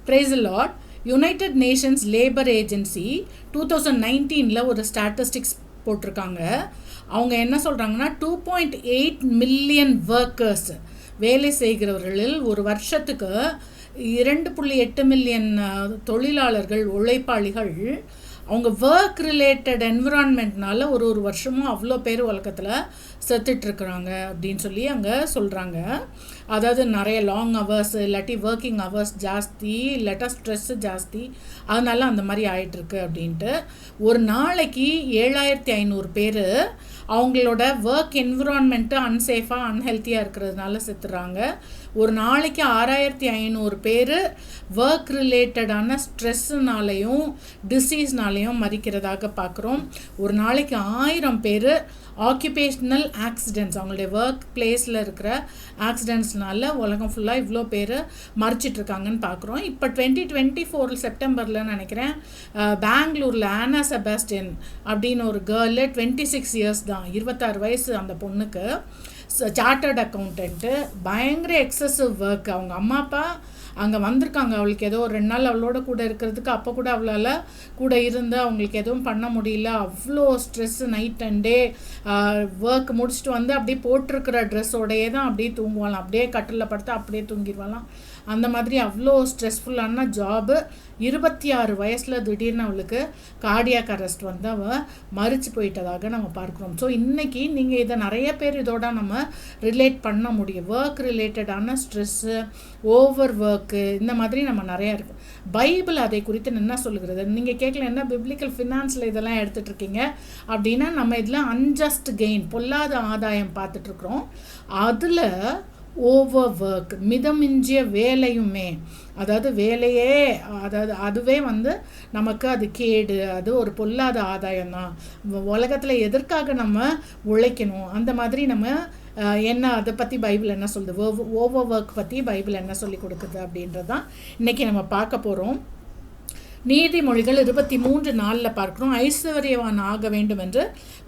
Praise the Lord. United Nations labour agency 2019 ஒரு statistics போட்டிருக்காங்க. அவங்க என்ன சொல்கிறாங்கன்னா 2.8 மில்லியன் ஒர்க்கர்ஸ், வேலை செய்கிறவர்களில் ஒரு வருஷத்துக்கு 2.8 மில்லியன் தொழிலாளர்கள், உழைப்பாளிகள் அவங்க ஒர்க் ரிலேட்டட் என்விரான்மெண்ட்னால ஒரு வருஷமும் அவ்வளோ பேர் உலகத்தில் செத்துட்ருக்குறாங்க அப்படின்னு சொல்லி அங்கே சொல்கிறாங்க. அதாவது நிறைய லாங் ஹவர்ஸ் இல்லாட்டி ஒர்க்கிங் ஹவர்ஸ் ஜாஸ்தி, இல்லாட்டா ஸ்ட்ரெஸ்ஸு ஜாஸ்தி, அதனால அந்த மாதிரி ஆகிட்டுருக்கு அப்படின்ட்டு. ஒரு நாளைக்கு 7500 பேர் அவங்களோட ஒர்க் என்விரான்மெண்ட்டு அன்சேஃபாக அன்ஹெல்த்தியாக இருக்கிறதுனால செத்துறாங்க. ஒரு நாளைக்கு 6500 பேர் ஒர்க் ரிலேட்டடான ஸ்ட்ரெஸ்ஸுனாலையும் டிசீஸ்னாலையும் மறிக்கிறதாக பார்க்குறோம். ஒரு நாளைக்கு 1000 பேர் ஆக்குபேஷ்னல் ஆக்சிடென்ட்ஸ், அவங்களுடைய ஒர்க் பிளேஸில் இருக்கிற ஆக்சிடென்ட்ஸ்னால உலகம் ஃபுல்லாக இவ்வளோ பேர் மறிச்சிட்ருக்காங்கன்னு பார்க்குறோம். இப்போ 2024 செப்டம்பரில் நினைக்கிறேன், பெங்களூரில் ஆனா செபாஸ்டியன் அப்படின்னு ஒரு கேர்ளு, 26 இயர்ஸ் தான், 26 வயசு அந்த பொண்ணுக்கு, சார்ட்டர்ட் அக்கௌண்டன்ட்டு, பயங்கர எக்ஸசிவ் ஒர்க். அவங்க அம்மா அப்பா அங்கே வந்திருக்காங்க, அவளுக்கு ஏதோ 2 நாள் அவளோட கூட இருக்கிறதுக்கு, அப்போ கூட அவளால் கூட இருந்து அவங்களுக்கு எதுவும் பண்ண முடியல. அவ்வளோ stress, night and day work முடிச்சுட்டு வந்து அப்படியே போட்டிருக்கிற ட்ரெஸ்ஸோடையே தான் அப்படியே தூங்குவாளாம், அப்படியே கட்டில் படுத்து அப்படியே தூங்கிடுவாளாம். அந்த மாதிரி அவ்வளோ ஸ்ட்ரெஸ்ஃபுல்லான ஜாபு. 26 வயசில் திடீர்னு அவளுக்கு கார்டியாக் அரெஸ்ட் வந்து அவள் மறித்து போயிட்டதாக நம்ம பார்க்குறோம். ஸோ இன்றைக்கி நீங்கள் இதை நிறைய பேர் இதோட நம்ம ரிலேட் பண்ண முடியும். ஒர்க் ரிலேட்டடான ஸ்ட்ரெஸ்ஸு, ஓவர் ஒர்க்கு, இந்த மாதிரி நம்ம நிறையா இருக்குது. பைபிள் அதை குறித்து என்ன சொல்லுகிறது? நீங்கள் கேட்கல, என்ன பிப்ளிக்கல் ஃபினான்ஸில் இதெல்லாம் எடுத்துகிட்ருக்கீங்க அப்படின்னா, நம்ம இதில் அன்ஜஸ்ட் கெயின், பொல்லாத ஆதாயம் பார்த்துட்ருக்குறோம். அதில் ஓவர் ஒர்க், மிதமிஞ்சிய வேலையுமே, அதாவது வேலையே, அதாவது அதுவே வந்து நமக்கு அது கேடு, அது ஒரு பொல்லாத ஆதாயம் தான். உலகத்தில் எதற்காக நம்ம உழைக்கணும், அந்த மாதிரி நம்ம என்ன, அதை பற்றி பைபிள் என்ன சொல்லுது, ஓவர் ஒர்க் பற்றி பைபிள் என்ன சொல்லி கொடுக்குது அப்படின்றது தான் இன்றைக்கி நம்ம பார்க்க போகிறோம். நீதிமொழிகள் 23:4 பார்க்குறோம். ஐஸ்வர்யவான் ஆக வேண்டும் என்று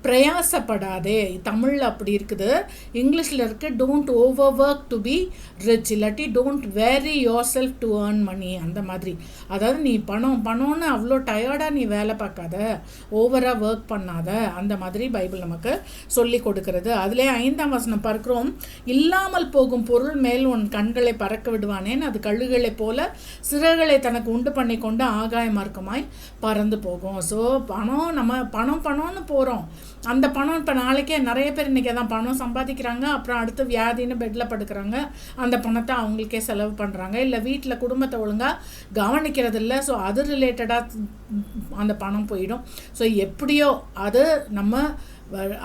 பிரயாசப்படாதே. தமிழில் அப்படி இருக்குது, இங்கிலீஷில் இருக்குது don't over work to be rich, இல்லாட்டி don't worry your self to earn money. அந்த மாதிரி, அதாவது நீ பணம்னு அவ்வளோ டயர்டாக நீ வேலை பார்க்காத, ஓவராக ஒர்க் பண்ணாத, அந்த மாதிரி பைபிள் நமக்கு சொல்லி கொடுக்கிறது. அதிலே 5ஆம் வசனம் பார்க்குறோம், இல்லாமல் போகும் பொருள் மேல் உன் கண்களை பறக்க விடுவானேன், அது கழுகுகளை போல சிறகுகளை தனக்கு உண்டு பண்ணி கொண்டு ஆகாய மார்க்கமாய் பறந்து போகும். ஸோ நம்ம பணம்னு போகிறோம். அந்த பணம் இப்போ நாளைக்கே நிறைய பேர் இன்றைக்கி தான் பணம் சம்பாதிக்கிறாங்க, அப்புறம் அடுத்து வியாதின்னு பெட்டில் படுக்கிறாங்க, அந்த பணத்தை அவங்களுக்கே செலவு பண்ணுறாங்க, இல்லை வீட்டில் குடும்பத்தை ஒழுங்காக கவனிக்கிறதில்ல. ஸோ அது ரிலேட்டடாக அந்த பணம் போயிடும். ஸோ எப்படியோ அது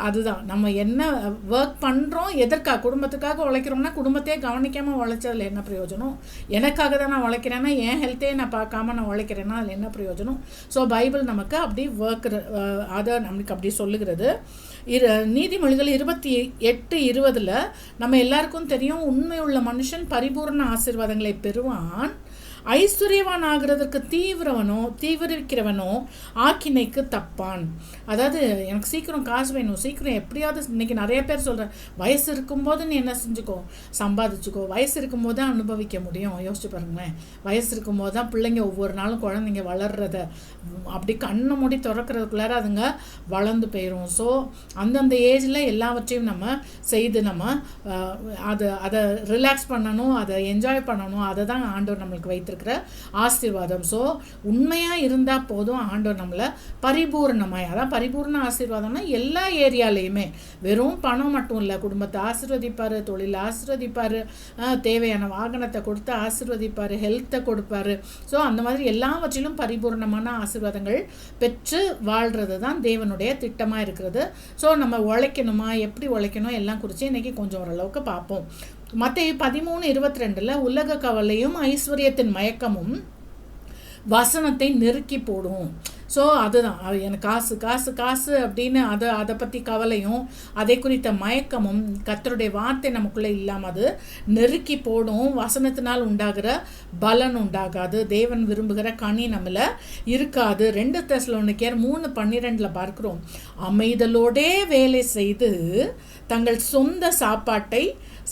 அதுதான் நம்ம என்ன ஒர்க் பண்ணுறோம், எதற்காக, குடும்பத்துக்காக உழைக்கிறோம்னா குடும்பத்தையே கவனிக்காமல் உழைச்சதில் என்ன பிரயோஜனம்? எனக்காக தான் நான் உழைக்கிறேன்னா, என் ஹெல்த்தே நான் பார்க்காம நான் உழைக்கிறேன்னா அதில் என்ன பிரயோஜனம்? ஸோ பைபிள் நமக்கு அப்படி ஒர்க் அதை நமக்கு அப்படி சொல்லுகிறது. நீதிமொழிகள் 28:20 நம்ம எல்லாருக்கும் தெரியும், உண்மை உள்ள மனுஷன் பரிபூர்ண ஆசீர்வாதங்களை பெறுவான், ஐஸ்வர்யவான் ஆகிறதுக்கு தீவிரிக்கிறவனோ ஆக்கினைக்கு தப்பான். அதாவது எனக்கு சீக்கிரம் காசு வேணும், சீக்கிரம் எப்படியாவது. இன்றைக்கி நிறைய பேர் சொல்கிறேன், வயசு இருக்கும்போது நீ என்ன செஞ்சுக்கோ, சம்பாதிச்சுக்கோ, வயசு இருக்கும்போது தான் அனுபவிக்க முடியும். யோசிச்சு பாருங்களேன், வயசு இருக்கும்போது தான் பிள்ளைங்க ஒவ்வொரு நாளும் குழந்தைங்க வளர்றத அப்படி கண்ணை மூடி திறக்கிறதுக்குள்ளார அதுங்க வளர்ந்து போயிடும். ஸோ அந்தந்த ஏஜில் எல்லாவற்றையும் நம்ம செய்து நம்ம அதை ரிலாக்ஸ் பண்ணணும், அதை என்ஜாய் பண்ணணும். அதை தான் ஆண்டவர் நம்மளுக்கு வைத்திருக்கிற ஆசீர்வாதம். ஸோ உண்மையாக இருந்தால் போதும், ஆண்டவர் நம்மளை பரிபூர்ணமாய், அதான் பரிபூர்ண ஆசீர்வாதம்னா எல்லா ஏரியாலையுமே, வெறும் பணம் மட்டும் இல்லை, குடும்பத்தை ஆசீர்வதிப்பார், தொழில் ஆசீர்வதிப்பார், தேவையான வாகனத்தை கொடுத்து ஆசீர்வதிப்பார், ஹெல்த்தை கொடுப்பார். ஸோ அந்த மாதிரி எல்லாவற்றிலும் பரிபூர்ணமான ஆசீர்வாதங்கள் பெற்று வாழ்கிறது தான் தேவனுடைய திட்டமாக இருக்கிறது. ஸோ நம்ம உழைக்கணுமா, எப்படி உழைக்கணும் எல்லாம் குறித்து இன்றைக்கி கொஞ்சம் ஓரளவுக்கு பார்ப்போம். மத்தேயு 13:22 உலக கவலையும் ஐஸ்வர்யத்தின் மயக்கமும் வசனத்தை நெருக்கி போடும். ஸோ அதுதான், எனக்கு காசு காசு காசு அப்படின்னு அதை பற்றி கவலையும் அதை குறித்த மயக்கமும் கர்த்தருடைய வார்த்தை நமக்குள்ளே இல்லாமல் அது நெருக்கி போடும். வசனத்தினால் உண்டாகிற பலன் உண்டாகாது, தேவன் விரும்புகிற கனி நம்மள இருக்காது. 2 தெசலோனிக்கேயர் 3:12 பார்க்கிறோம், அமைதலோடே வேலை செய்து தங்கள் சொந்த சாப்பாட்டை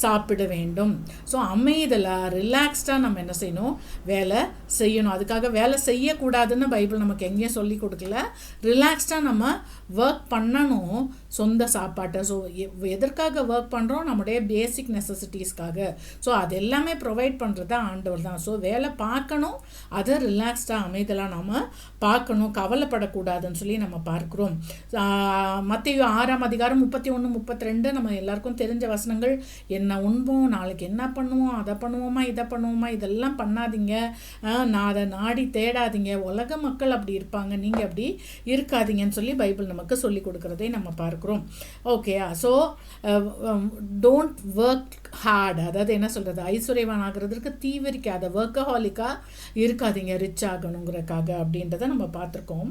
சாப்பிட வேண்டும். ஸோ அமைதலாக ரிலாக்ஸ்டாக நம்ம என்ன செய்யணும், வேலை செய்யணும். அதுக்காக வேலை செய்யக்கூடாதுன்னு பைபிள் நமக்கு எங்கேயும் சொல்லி கொடுக்கல. ரிலாக்ஸ்டாக நம்ம ஒர்க் பண்ணணும் சொந்த சாப்பாட்டை. ஸோ எதற்காக ஒர்க் பண்ணுறோம்? நம்முடைய பேசிக் நெசசிட்டிஸ்க்காக. ஸோ அது எல்லாமே ப்ரொவைட் பண்ணுறது ஆண்டவர் தான். ஸோ வேலை பார்க்கணும், அதை ரிலாக்ஸ்டாக அமைதலாக நம்ம பார்க்கணும், கவலைப்படக்கூடாதுன்னு சொல்லி நம்ம பார்க்குறோம். மத்தேயு 6:31-32 நம்ம எல்லாருக்கும் தெரிஞ்ச வசனங்கள். என்ன உண்போம், நாளைக்கு என்ன பண்ணுவோம், அதை பண்ணுவோமா, இதை பண்ணுவோமா, இதெல்லாம் பண்ணாதீங்க, நான் அதை நாடி தேடாதீங்க, உலக மக்கள் அப்படி இருப்பாங்க, நீங்கள் அப்படி இருக்காதீங்கன்னு சொல்லி பைபிள் நமக்கு சொல்லி கொடுக்குறதை நம்ம பார்க்குறோம். Okay, so don't work hard. அதாவது என்ன சொல்கிறது, ஐஸ்வர்யவான் ஆகிறதுக்கு தீவிரிக்காத, ஒர்க்கஹாலிக்காக இருக்காதீங்க ரிச் ஆகணுங்கிறக்காக அப்படின்றத நம்ம பார்த்துருக்கோம்.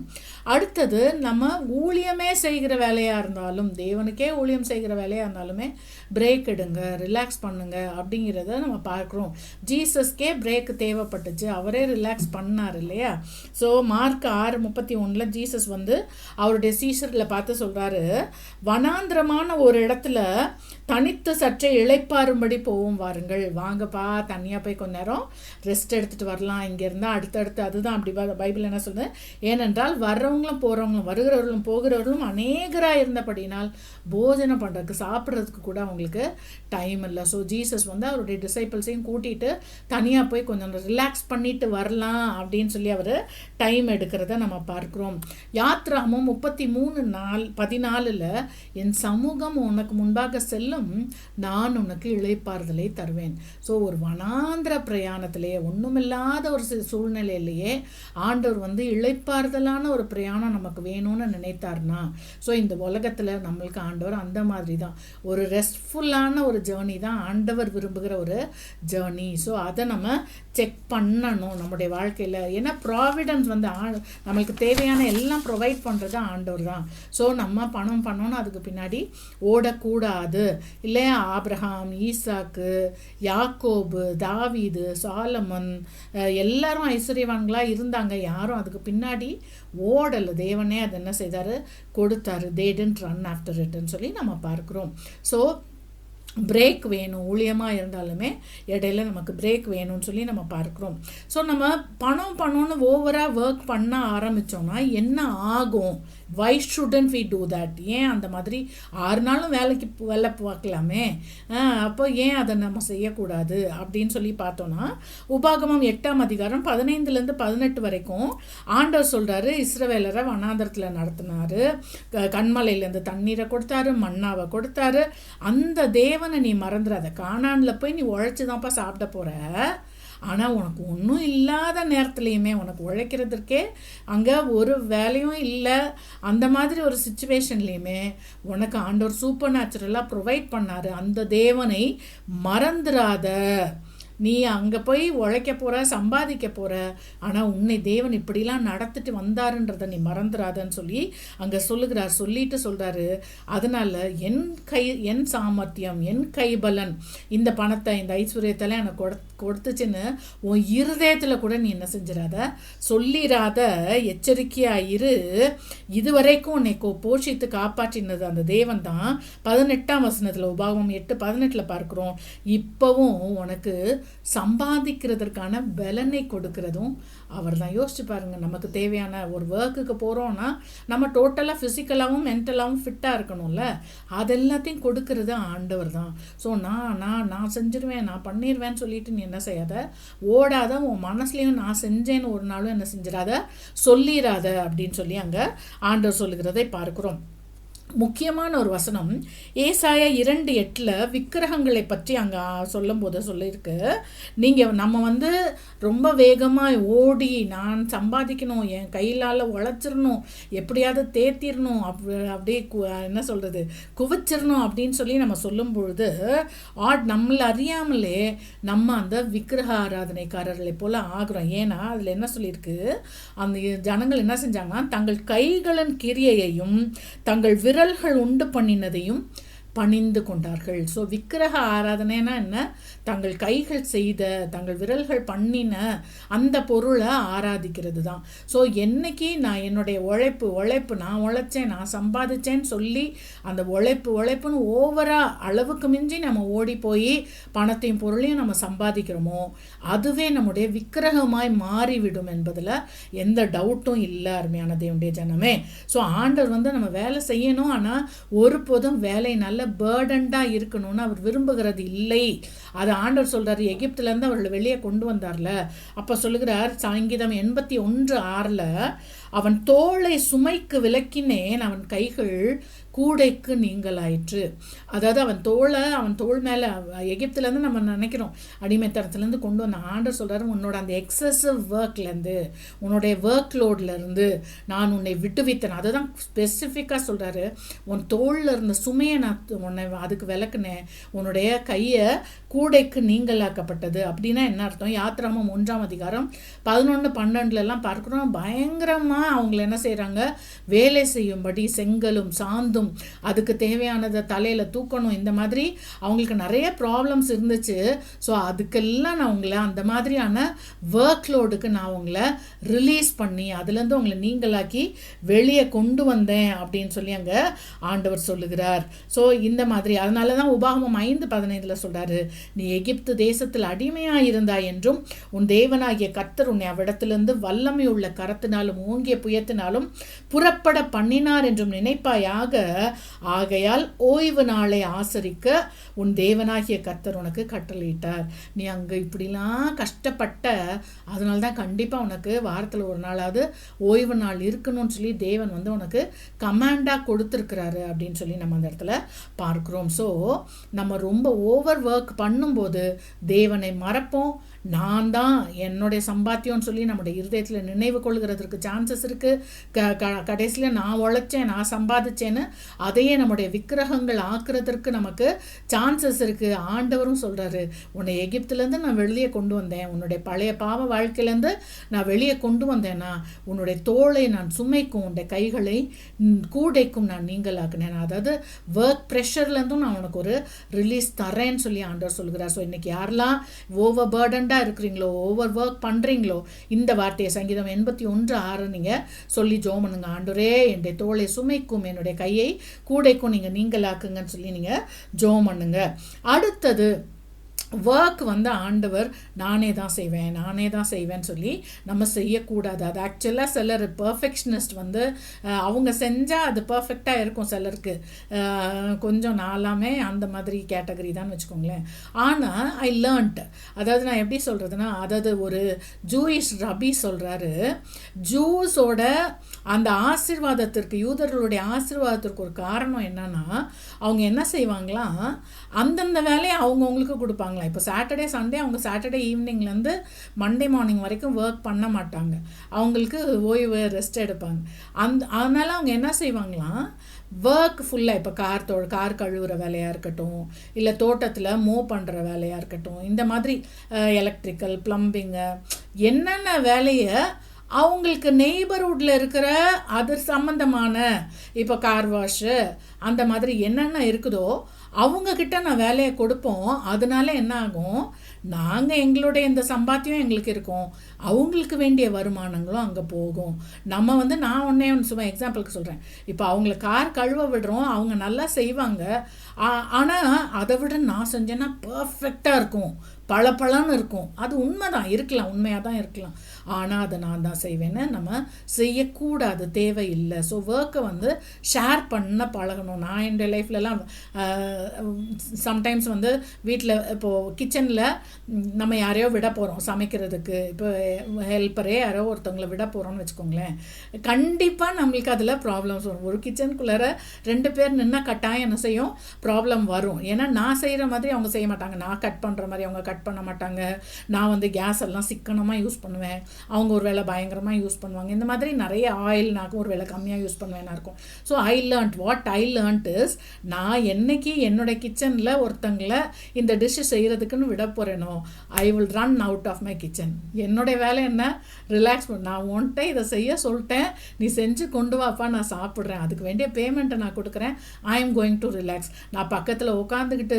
அடுத்தது, நம்ம ஊழியமே செய்கிற வேலையாக இருந்தாலும், தேவனுக்கே ஊழியம் செய்கிற வேலையாக இருந்தாலுமே பிரேக் எடுங்க, ரிலாக்ஸ் பண்ணுங்க அப்படிங்கிறத நம்ம பார்க்குறோம். ஜீசஸ்க்கே பிரேக் தேவைப்பட்டுச்சு, அவரே ரிலாக்ஸ் பண்ணார் இல்லையா? ஸோ மார்க் 6:31 ஜீசஸ் வந்து அவருடைய சீஷர்களை பார்த்து சொல்கிறாரு, வனாந்திரமான ஒரு இடத்துல தனித்து சற்றே இளைப்பாறும்படி போவோம் வாருங்கள். வாங்கப்பா, தனியாக போய் கொஞ்ச நேரம் ரெஸ்ட் எடுத்துகிட்டு வரலாம், இங்கே இருந்தால் அடுத்தடுத்து. அதுதான் அப்படி பைபிள் என்ன சொல்லுது, ஏனென்றால் வர்றவங்களும் போகிறவங்களும் வருகிறவர்களும் போகிறவர்களும் அநேகராக இருந்தபடினால் போஜனம் பண்ணுறதுக்கு சாப்பிட்றதுக்கு கூட அவங்களுக்கு டைம் இல்லை. ஸோ ஜீசஸ் வந்து அவருடைய டிசைபிள்ஸையும் கூட்டிகிட்டு தனியாக போய் கொஞ்சம் ரிலாக்ஸ் பண்ணிட்டு வரலாம் அப்படின்னு சொல்லி அவர் டைம் எடுக்கிறத நம்ம பார்க்குறோம். யாத்ராகமம் 33:14 என் சமூகம் உனக்கு முன்பாக செல்லும், நான் உனக்கு இளைப்பாறுதலை தருவேன். ஸோ ஒரு வனாந்திர பிரயாணத்திலேயே, ஒன்றுமில்லாத ஒரு சூழ்நிலையிலேயே ஆண்டவர் வந்து இளைப்பாறுதலான ஒரு பிரயாணம் நமக்கு வேணும்னு நினைத்தார்னா, ஸோ இந்த உலகத்தில் நம்மளுக்கு ஆண்டவர் அந்த மாதிரி தான், ஒரு ரெஸ்ட்ஃபுல்லான ஒரு ஜேர்னி தான் ஆண்டவர் விரும்புகிற ஒரு ஜேர்னி. ஸோ அதை நம்ம செக் பண்ணணும் நம்முடைய வாழ்க்கையில். ஏன்னா ப்ராவிடன்ஸ் வந்து நம்மளுக்கு தேவையான எல்லாம் ப்ரொவைட் பண்ணுறது ஆண்டவர் தான். ஸோ நம்ம பணம் பண்ணோன்னு அதுக்கு பின்னாடி ஓடக்கூடாது இல்லையா? ஆபிரகாம், ஈசாக்கு, யாக்கோபு, தாவீது, சாலமன் எல்லாரும் ஐஸ்வர்யவான்களாக இருந்தாங்க. யாரும் அதுக்கு பின்னாடி ஓடலை. தேவனே அது என்ன செய்தார், கொடுத்தாரு. they didn't run after itன்னு சொல்லி நம்ம பார்க்குறோம். ஸோ பிரேக் வேணும், ஊழியமாக இருந்தாலுமே இடையில நமக்கு பிரேக் வேணும்னு சொல்லி நம்ம பார்க்குறோம். ஸோ நம்ம பணம்னு ஓவராக ஒர்க் பண்ண ஆரம்பித்தோம்னா என்ன ஆகும்? வை ஷுடன்ட் வி டூ தட்? ஏன் அந்த மாதிரி 6 நாளும் வேலை பார்க்கலாமே, அப்போ ஏன் அதை நம்ம செய்யக்கூடாது அப்படின்னு சொல்லி பார்த்தோன்னா, உபாகமம் 8:15-18 வரைக்கும் ஆண்டவர் சொல்கிறாரு, இஸ்ரவேலரை வனாந்தரத்தில் நடத்தினார், கண்மலையிலேருந்து தண்ணீரை கொடுத்தாரு, மன்னாவை கொடுத்தாரு. அந்த தேவனை நீ மறந்துடாத. கானானில் போய் நீ உழைச்சி தான்ப்பா சாப்பிட போகிற, ஆனால் உனக்கு ஒன்றும் இல்லாத நேரத்துலையுமே, உனக்கு உழைக்கிறதுக்கே அங்கே ஒரு வேலையும் இல்லை, அந்த மாதிரி ஒரு சிச்சுவேஷன்லேயுமே உனக்கு ஆண்டவர் சூப்பர் நேச்சுரலாக ப்ரொவைட் பண்ணார். அந்த தேவனை மறந்துடாத. நீ அங்கே போய் உழைக்க போகிற, சம்பாதிக்க போகிற, ஆனால் உன்னை தேவன் இப்படிலாம் நடத்திட்டு வந்தாருன்றதை நீ மறந்துடாதன்னு சொல்லி அங்கே சொல்லுகிறார். சொல்லிட்டு சொல்கிறாரு, அதனால் என் சாமர்த்தியம், என் கைபலன் இந்த பணத்தை, இந்த ஐஸ்வர்யத்தெல்லாம் எனக்கு கொடுத்துச்சுன்னு உன் இருதயத்தில் கூட நீ என்ன செஞ்சிடாத, சொல்லிடாத, எச்சரிக்கையாக இரு. இதுவரைக்கும் உன்னை போஷித்து காப்பாற்றினது அந்த தேவன் தான். 18ஆம் வசனத்தில், உபாகமம் 8:18 பார்க்குறோம், இப்போவும் உனக்கு சம்பாதிக்கிறதுக்கான பலனை கொடுக்கிறதும் அவர் தான். யோசிச்சு பாருங்கள், நமக்கு தேவையான ஒரு ஒர்க்குக்கு போகிறோன்னா நம்ம டோட்டலாக ஃபிசிக்கலாகவும் மென்டலாகவும் ஃபிட்டாக இருக்கணும்ல, அதெல்லாத்தையும் கொடுக்கறது ஆண்டவர் தான். ஸோ நான் செஞ்சிருவேன், நான் பண்ணிடுவேன்னு சொல்லிட்டு நீ என்ன செய்யாத, ஓடாத. உன் மனசுலையும் நான் செஞ்சேன்னு ஒரு நாளும் என்ன செஞ்சிடாத, சொல்லிடாத அப்படின்னு சொல்லி அங்கே ஆண்டவர் சொல்லுகிறதை பார்க்குறோம். முக்கியமான ஒரு வசனம் ஏசாயா 2:8 விக்கிரகங்களை பற்றி அங்கே சொல்லும்போது சொல்லியிருக்கு, நம்ம வந்து ரொம்ப வேகமாக ஓடி நான் சம்பாதிக்கணும், என் கையிலால் உழைச்சிடணும், எப்படியாவது தேத்திடணும், அப்படியே என்ன சொல்கிறது, குவிச்சிடணும் அப்படின்னு சொல்லி நம்ம சொல்லும் பொழுது நம்மளை அறியாமலே நம்ம அந்த விக்கிரக ஆராதனைக்காரர்களை போல் ஆகிறோம். ஏன்னா அதில் என்ன சொல்லியிருக்கு, அந்த ஜனங்கள் என்ன செஞ்சாங்கன்னா, தங்கள் கைகளின் கிரியையையும் தங்கள் விரல்கள் உண்டு பண்ணினதையும் பணிந்து கொண்டார்கள். ஸோ விக்கிரக ஆராதனைனா என்ன? தங்கள் கைகள் செய்த, தங்கள் விரல்கள் பண்ணின அந்த பொருளை ஆராதிக்கிறது தான். ஸோ என்னைக்கு நான் என்னுடைய உழைப்பு நான் உழைச்சேன், நான் சம்பாதிச்சேன்னு சொல்லி அந்த உழைப்புன்னு ஓவராக அளவுக்கு மிஞ்சி நம்ம ஓடி போய் பணத்தையும் பொருளையும் நம்ம சம்பாதிக்கிறோமோ அதுவே நம்முடைய விக்கிரகமாய் மாறிவிடும் என்பதில் எந்த டவுட்டும் இல்லை அருமையான தேவனுடைய ஜனமே. ஸோ ஆண்டவர் வந்து நம்ம வேலை செய்யணும், ஆனால் ஒருபோதும் வேலை நல்ல பேர்டண்டாக இருக்கணும்னு அவர் விரும்புகிறது இல்லை. அது ஆண்டவர் சொல்கிறார். எகிப்துலேருந்து அவர்களை வெளியே கொண்டு வந்தார்ல, அப்போ சொல்லுகிறார் சங்கீதம் 81:6 அவன் தோளை சுமைக்கு விலக்கினேன், அவன் கைகள் கூடைக்கு நீங்களாயிற்று. அதாவது அவன் தோள் மேலே எகிப்துலேருந்து நம்ம நினைக்கிறோம் அடிமைத்தனத்துலேருந்து கொண்டு வந்த ஆண்டவர் சொல்கிறாரு, உன்னோட அந்த எக்ஸசிவ் ஒர்க்லேருந்து, உன்னுடைய ஒர்க் லோட்லேருந்து நான் உன்னை விட்டுவித்தேன். அதுதான் ஸ்பெசிஃபிக்காக சொல்கிறாரு. உன் தோளில் இருந்த சுமையை நான் உன்னை அதுக்கு விளக்குனேன், உன்னுடைய கையை கூடைக்கு நீங்களாக்கப்பட்டது. அப்படின்னா என்ன அர்த்தம்? யாத்திராமம் 1:11-12 பார்க்குறோம். பயங்கரமாக அவங்கள என்ன செய்கிறாங்க, வேலை செய்யும்படி செங்கலும் சாந்தும் அதுக்கு தேவையானதை தலையில் தூக்கணும். இந்த மாதிரி அவங்களுக்கு நிறைய ப்ராப்ளம்ஸ் இருந்துச்சு. ஸோ அதுக்கெல்லாம் நான் உங்களை அந்த மாதிரியான ஒர்க் லோடுக்கு நான் உங்களை ரிலீஸ் பண்ணி அதுலேருந்து உங்களை நீங்களாக்கி வெளியே கொண்டு வந்தேன் அப்படின்னு சொல்லி அங்கே ஆண்டவர் சொல்லுகிறார். ஸோ இந்த மாதிரி அதனால தான் உபாகமம் 5:15 சொல்கிறாரு, நீ எகிப்து தேசத்தில் அடிமையாக இருந்தாய் என்றும் உன் தேவனாகிய கர்த்தர் உன்னை அவ்விடத்திலிருந்து வல்லமை உள்ள கரத்தினாலும் ஓங்கிய புயத்தினாலும் புறப்பட பண்ணினார் என்றும் நினைப்பாயாக. ஆகையால் ஓய்வு நாளை ஆசரிக்க உன் தேவனாகிய கர்த்தர் உனக்கு கட்டளையிட்டார். நீ அங்கே இப்படிலாம் கஷ்டப்பட்ட, அதனால தான் கண்டிப்பாக உனக்கு வாரத்தில் ஒரு நாளாவது ஓய்வு நாள் இருக்கணும்னு சொல்லி தேவன் வந்து உனக்கு கமாண்டாக கொடுத்துருக்கிறாரு அப்படின்னு சொல்லி நம்ம அந்த இடத்துல பார்க்குறோம். ஸோ நம்ம ரொம்ப ஓவர் ஒர்க் பண்ணும்போது தேவனை மறப்போம். நான் தான் என்னுடைய சம்பாத்தியம்னு சொல்லி நம்முடைய இருதயத்தில் நினைவு கொள்கிறதுக்கு சான்சஸ் இருக்குது. கடைசியில் நான் உழைச்சேன், நான் சம்பாதிச்சேன்னு அதையே நம்முடைய விக்கிரகங்கள் ஆக்குறதற்கு நமக்கு சான்சஸ் இருக்குது. ஆண்டவரும் சொல்கிறாரு, உன்னை எகிப்துலேருந்து நான் வெளியே கொண்டு வந்தேன், உன்னுடைய பழைய பாவ வாழ்க்கையிலேருந்து நான் வெளியே கொண்டு வந்தேன்னா உன்னுடைய தோளை நான் சுமைக்கும், உன்னுடைய கைகளை கூடைக்கும் நான் நீங்களாக்குனேன். அதாவது ஒர்க் ப்ரெஷர்லேருந்தும் நான் உனக்கு ஒரு ரிலீஸ் தரேன்னு சொல்லி ஆண்டவர் சொல்கிறார். ஸோ இன்றைக்கி யாரெல்லாம் ஓவர் பேர்டன் இருக்கிறீங்களோ, ஓவர் ஒர்க் பண்ணுறீங்களோ, இந்த வார்த்தையை சங்கீதம் 81:6 நீங்கள் சொல்லி ஜெபம் பண்ணுங்க. ஆண்டவரே என்னுடைய தோளை சுமைக்கும், என்னுடைய கையை கூடைக்கும் நீங்களாக்குங்கன்னு சொல்லி நீங்கள் ஜெபம் பண்ணுங்க. அடுத்தது ஒர்க் வந்து ஆண்டவர் நானே தான் செய்வேன்னு சொல்லி நம்ம செய்யக்கூடாது. அது ஆக்சுவலாக சிலர் பர்ஃபெக்ஷனிஸ்ட் வந்து அவங்க செஞ்சால் அது பர்ஃபெக்டாக இருக்கும், சிலருக்கு கொஞ்சம் நாளாமே அந்த மாதிரி கேட்டகரி தான் வச்சுக்கோங்களேன். ஆனால் ஐ லேர்ன்ட், அதாவது நான் எப்படி சொல்கிறதுனா, அதாவது ஒரு ஜூயிஷ் ரபி சொல்கிறாரு, ஜூஸோட அந்த ஆசீர்வாதத்திற்கு, யூதர்களுடைய ஆசீர்வாதத்திற்கு ஒரு காரணம் என்னன்னா, அவங்க என்ன செய்வாங்களாம், அந்தந்த வேலையை அவங்கவுங்களுக்கு கொடுப்பாங்க. இப்போ சாட்டர்டே சண்டே அவங்க சாட்டர்டே ஈவினிங்லேருந்து மண்டே மார்னிங் வரைக்கும் ஒர்க் பண்ண மாட்டாங்க, அவங்களுக்கு ஓய்வு ரெஸ்ட் எடுப்பாங்க. அதனால் அவங்க என்ன செய்வாங்களாம், ஒர்க் ஃபுல்லாக இப்போ கார் கழுவுற வேலையாக இருக்கட்டும், இல்லை தோட்டத்தில் பண்ணுற வேலையாக இருக்கட்டும், இந்த மாதிரி எலக்ட்ரிக்கல் ப்ளம்பிங்கு என்னென்ன வேலையை அவங்களுக்கு நெய்பர்ஹுட்டில் இருக்கிற அது சம்மந்தமான இப்போ கார் வாஷு அந்த மாதிரி என்னென்ன இருக்குதோ அவங்கக்கிட்ட நான் வேலையை கொடுப்போம். அதனால என்ன ஆகும், நாங்கள் எங்களுடைய இந்த சம்பாத்தியம் எங்களுக்கு இருக்கும், அவங்களுக்கு வேண்டிய வருமானங்களும் அங்கே போகும். நம்ம வந்து நான் ஒன்றே சும்மா எக்ஸாம்பிளுக்கு சொல்கிறேன், இப்போ அவங்கள கார் கழுவ விடுறோம், அவங்க நல்லா செய்வாங்க, ஆனால் அதை விட நான் செஞ்சேன்னா பர்ஃபெக்டாக இருக்கும், பளபளன்னு இருக்கும். அது உண்மைதான் இருக்கலாம், உண்மையாக தான் இருக்கலாம், ஆனால் அதை நான் தான் செய்வேன்னு நம்ம செய்யக்கூடாது, தேவையில்லை. ஸோ ஒர்க்கை வந்து ஷேர் பண்ண பழகணும். நான் என்னுடைய லைஃப்லலாம் சம்டைம்ஸ் வந்து வீட்டில் இப்போது கிச்சனில் நம்ம யாரையோ விட போகிறோம் சமைக்கிறதுக்கு, இப்போ ஹெல்ப்பரே யாரோ ஒருத்தவங்களை விட போகிறோம்னு வச்சுக்கோங்களேன், கண்டிப்பாக நம்மளுக்கு அதில் ப்ராப்ளம்ஸ் வரும். ஒரு கிச்சனுக்குள்ளார 2 பேர் நின்னா கட்டாயம் என்ன செய்யும், ப்ராப்ளம் வரும். ஏன்னா நான் செய்கிற மாதிரி அவங்க செய்ய மாட்டாங்க, நான் கட் பண்ணுற மாதிரி அவங்க கட் பண்ண மாட்டாங்க, நான் வந்து கேஸ் எல்லாம் சிக்கனமாக யூஸ் பண்ணுவேன், அவங்க ஒரு வேளை பயங்கரமாக யூஸ் பண்ணுவாங்க. இந்த மாதிரி நிறைய ஆயில் நான் ஒரு வேளை கம்மியாக யூஸ் பண்ணுவேன்னா இருக்கும். So what I learned is, நான் என்னைக்கு என்னோட கிச்சனில் ஒருத்தங்களை இந்த டிஷ்ஷு செய்கிறதுக்குன்னு விட போகிறேனோ, I will run out of my kitchen. என்னுடைய வேலை என்ன, ரிலாக்ஸ் பண்ண. நான் உன்கிட்ட இதை செய்ய சொல்லிட்டேன், நீ செஞ்சு கொண்டு வாப்பா, நான் சாப்பிட்றேன், அதுக்கு வேண்டிய பேமெண்ட்டை நான் கொடுக்குறேன், I am going to relax. நான் பக்கத்தில் உட்காந்துக்கிட்டு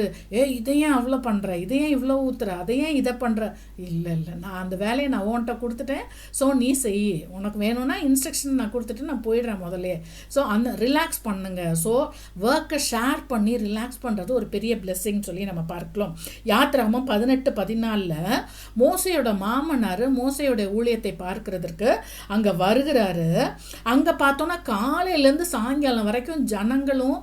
இதையும் அவ்வளோ பண்ணுற, இதையும் இவ்வளோ ஊற்றுற, அதையும் இதை பண்ணுற, இல்லை நான் அந்த வேலையை நான் உன்கிட்ட கொடுத்துட்டேன், ஸோ நீ செய், உனக்கு வேணும்னா இன்ஸ்ட்ரக்ஷன் நான் கொடுத்துட்டு நான் போயிடுறேன் முதல்ல. ஸோ அந்த ரிலாக்ஸ் பண்ணுங்க. ஸோ ஒர்க்கை ஷேர் பண்ணி ரிலாக்ஸ் பண்ணுறது ஒரு பெரிய பிளெஸ்ஸிங் சொல்லி நம்ம பார்க்கலாம். யாத்ராகமம் 18:14 மோசையோட மாமனார் மோசையோட ஊழியத்தை பார்க்கறதுக்கு அங்கே வருகிறாரு. அங்கே பார்த்தோன்னா காலையிலேருந்து சாயங்காலம் வரைக்கும் ஜனங்களும்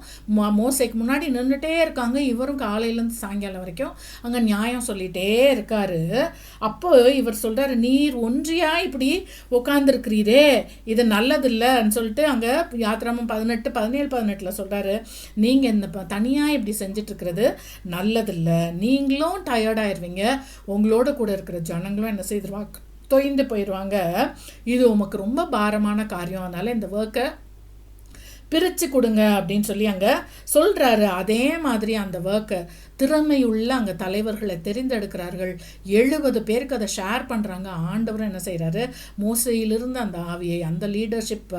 மோசைக்கு முன்னாடி நின்றுட்டே இருக்காங்க. இவரும் காலையிலேருந்து சாயங்காலம் வரைக்கும் அங்கே நியாயம் சொல்லிகிட்டே இருக்காரு. அப்போ இவர் சொல்கிறாரு, நீர் ஒன்றியா இப்படி உட்காந்துருக்கிறீரே, இது நல்லதில்லைன்னு சொல்லிட்டு அங்கே யாத்ராகமம் 18:17 சொல்கிறாரு, நீங்கள் இந்த தனியாக இப்படி செஞ்சிட்ருக்கிறது நல்லதில்லை, நீங்களும் டயர்டாயிருவீங்க, உங்களோட கூட இருக்கிற ஜனங்களும் என்ன செய்திருவாங்க, தொய்ந்து போயிடுவாங்க, இது உமக்கு ரொம்ப பாரமான காரியம், அதனால் இந்த ஒர்க்கை பிரித்து கொடுங்க அப்படின்னு சொல்லி அங்கே சொல்கிறாரு. அதே மாதிரி அந்த ஒர்க்கை திறமையுள்ள அங்கே தலைவர்களை தெரிந்தெடுக்கிறார்கள். 70 பேருக்கு அதை ஷேர் பண்ணுறாங்க. ஆண்டவரும் என்ன செய்கிறாரு, மோசையிலிருந்து அந்த ஆவியை, அந்த லீடர்ஷிப்,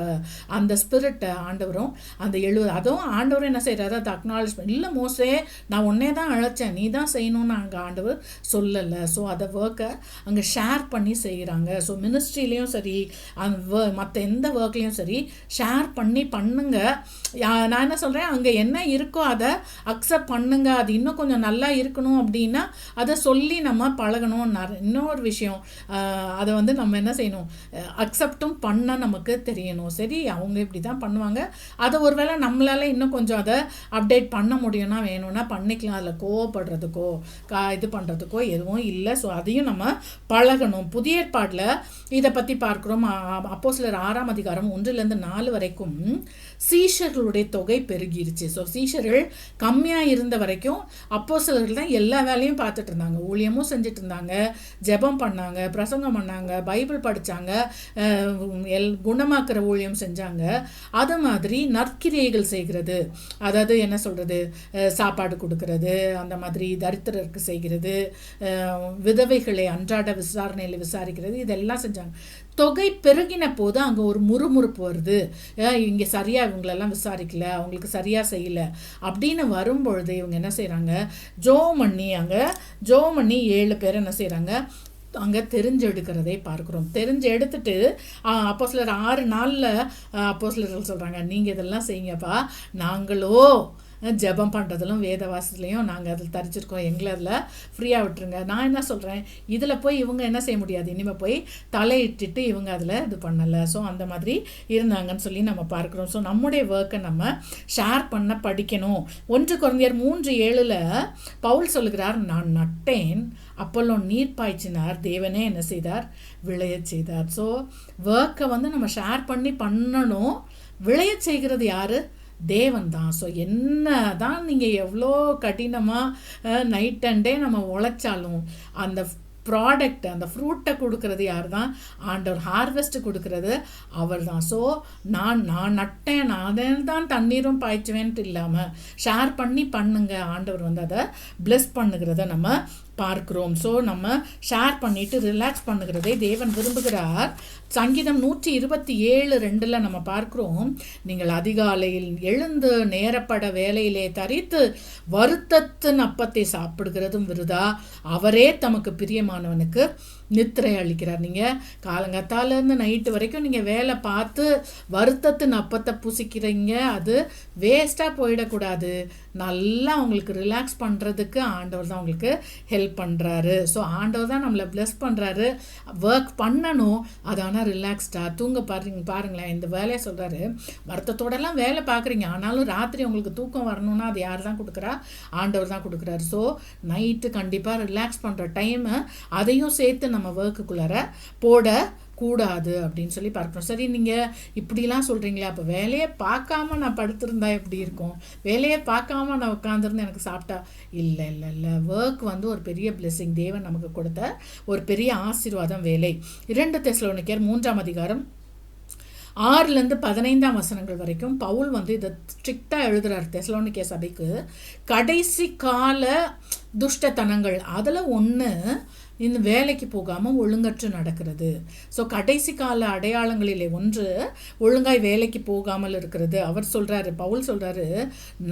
அந்த ஸ்பிரிட்டை ஆண்டவரும் அந்த 70 அதுவும் ஆண்டவரும் என்ன செய்கிறாரு, அது அக்னாலஜ்மெண்ட், இல்லை மோசே நான் உன்னே தான் அழைச்சேன், நீ தான் செய்யணும்னு அங்கே ஆண்டவர் சொல்லலை. ஸோ அதை ஒர்க்கை அங்கே ஷேர் பண்ணி செய்கிறாங்க. ஸோ மினிஸ்ட்ரிலையும் சரி, அந்த மற்ற எந்த ஒர்க்லேயும் சரி ஷேர் பண்ணி பண்ணுங்க. நான் என்ன சொல்கிறேன், அங்கே என்ன இருக்கோ அதை அக்செப்ட் பண்ணுங்க. அது இன்னும் கொஞ்சம் நல்லா இருக்கணும் அப்படின்னா அதை சொல்லி நம்ம பழகணும். இன்னொரு விஷயம், அதை வந்து நம்ம என்ன செய்யணும், அக்செப்டும் பண்ண நமக்கு தெரியணும். சரி, அவங்க இப்படி தான் பண்ணுவாங்க, அதை ஒருவேளை நம்மளால இன்னும் கொஞ்சம் அதை அப்டேட் பண்ண முடியும்னா வேணும்னா பண்ணிக்கலாம். அதில் கோவப்படுறதுக்கோ இது பண்ணுறதுக்கோ எதுவும் இல்லை. ஸோ அதையும் நம்ம பழகணும். புதிய ஏற்பாட்டில் இதை பற்றி பார்க்குறோம். அப்போஸ்தலர் 6:1-4 வரைக்கும் சீஷர்களுடைய தொகை பெருகிருச்சு. ஸோ சீஷர்கள் கம்மியாக இருந்த வரைக்கும் அப்போஸ்தலர்கள் தான் எல்லா வேலையும் பார்த்துட்டு இருந்தாங்க, ஊழியமும் செஞ்சுட்டு இருந்தாங்க, ஜெபம் பண்ணாங்க, பிரசங்கம் பண்ணாங்க, பைபிள் படித்தாங்க, குணமாக்குற ஊழியம் செஞ்சாங்க. அது மாதிரி நற்கிரியைகள் செய்கிறது, அதாவது என்ன சொல்கிறது, சாப்பாடு கொடுக்கறது, அந்த மாதிரி தரித்திரருக்கு செய்கிறது, விதவைகளை அன்றாட விசாரணையில் விசாரிக்கிறது, இதெல்லாம் செஞ்சாங்க. தொகை பெருகின போது அங்கே ஒரு முறுமுறுப்பு வருது, இங்கே சரியாக இவங்களெல்லாம் விசாரிக்கல, அவங்களுக்கு சரியாக செய்யலை அப்படின்னு வரும்பொழுது இவங்க என்ன செய்கிறாங்க, ஜோ பண்ணி 7 பேர் என்ன செய்கிறாங்க, அங்கே தெரிஞ்செடுக்கிறதை பார்க்குறோம். எடுத்துட்டு அப்போஸ்தலர் 6:4 அப்போஸ்தலர்கள் சொல்கிறாங்க, நீங்கள் இதெல்லாம் செய்யுங்கப்பா, நாங்களோ ஜெபம் பண்ணுறதுலும் வேத வாசத்துலையும் நாங்கள் அதில் தரிச்சிருக்கோம், எங்களை அதில் ஃப்ரீயாக விட்டுருங்க. நான் என்ன சொல்கிறேன், இதில் போய் இவங்க என்ன செய்ய முடியாது, இனிமேல் போய் தலையிட்டுட்டு இவங்க அதில் இது பண்ணலை. ஸோ அந்த மாதிரி இருந்தாங்கன்னு சொல்லி நம்ம பார்க்குறோம். ஸோ நம்முடைய ஒர்க்கை நம்ம ஷேர் பண்ண படிக்கணும். 1 கொரிந்தியர் 3:7 பவுல் சொல்லுகிறார், நான் நட்டேன், அப்போல்லோ நீர் பாய்ச்சினார், தேவனே என்ன செய்தார், விளைய செய்தார். ஸோ ஒர்க்கை வந்து நம்ம ஷேர் பண்ணி பண்ணணும். விளைய செய்கிறது யார், தேவன் தான். ஸோ என்ன தான் நீங்கள் எவ்வளோ கடினமாக நைட் அண்ட் டே நம்ம உழைச்சாலும் அந்த ப்ராடக்ட், அந்த ஃப்ரூட்டை கொடுக்கறது யார் தான், ஆண்டவர். ஹார்வெஸ்ட்டு கொடுக்கறது அவர் தான். ஸோ நான் நட்டேன், நான் தான் தண்ணீரும் பாய்ச்சுவேன்ட்டு இல்லாமல் ஷேர் பண்ணி பண்ணுங்க, ஆண்டவர் வந்து அதை பிளெஸ் பண்ணுகிறத நம்ம பார்க்குறோம். ஸோ நம்ம ஷேர் பண்ணிவிட்டு ரிலாக்ஸ் பண்ணுகிறதை தேவன் விரும்புகிறார். சங்கீதம் 127:2 நம்ம பார்க்குறோம், நீங்கள் அதிகாலையில் எழுந்து நேரப்பட வேலையிலே தரித்து வருத்தத்தின் அப்பத்தை சாப்பிடுகிறதும் விருதா, அவரே தமக்கு பிரியமானவனுக்கு நித்திரை அளிக்கிறார். நீங்கள் காலங்காத்தாலேருந்து நைட்டு வரைக்கும் நீங்கள் வேலை பார்த்து வருத்தத்தின் அப்பத்தை புசிக்கிறீங்க, அது வேஸ்ட்டாக போயிடக்கூடாது. நல்லா உங்களுக்கு ரிலாக்ஸ் பண்ணுறதுக்கு ஆண்டவர் தான் உங்களுக்கு ஹெல்ப் பண்ணுறாரு. ஸோ ஆண்டவர் தான் நம்மளை ப்ளஸ் பண்ணுறாரு. ஒர்க் பண்ணணும், அது ஆனால் ரிலாக்ஸ்டாக தூங்க பாருங்களேன். இந்த வேலையை சொல்கிறாரு, வருத்தத்தோடலாம் வேலை பார்க்குறீங்க, ஆனாலும் ராத்திரி உங்களுக்கு தூக்கம் வரணும்னா அது யார் தான் கொடுக்குறா, ஆண்டவர் தான் கொடுக்குறாரு. ஸோ நைட்டு கண்டிப்பாக ரிலாக்ஸ் பண்ணுற டைமு அதையும் சேர்த்து நம்ம ஒர்க்குக்குள்ளார போட கூடாது அப்படின்னு சொல்லி பார்க்கணும். சரி, நீங்கள் இப்படிலாம் சொல்கிறீங்களே, அப்போ வேலையை பார்க்காம நான் படுத்திருந்தா எப்படி இருக்கும்? வேலையை பார்க்காம நான் உட்காந்துருந்து எனக்கு சாப்பிட்டா? இல்லை இல்லை இல்லை, ஒர்க் வந்து ஒரு பெரிய பிளெஸிங், தேவன் நமக்கு கொடுத்த ஒரு பெரிய ஆசீர்வாதம் வேலை. 2 தெசலோனிக்கேயர் 3ஆம் அதிகாரம் 6-15 வரைக்கும் பவுல் வந்து இதை ஸ்ட்ரிக்டாக எழுதுறார் தெசலோனிக்கே சபைக்கு. கடைசி கால துஷ்டத்தனங்கள் அதில் ஒன்று இந்த வேலைக்கு போகாமல் ஒழுங்கற்று நடக்கிறது. ஸோ கடைசி கால அடையாளங்களிலே ஒன்று ஒழுங்காய் வேலைக்கு போகாமல் இருக்கிறது. அவர் சொல்கிறாரு, பவுல் சொல்கிறாரு,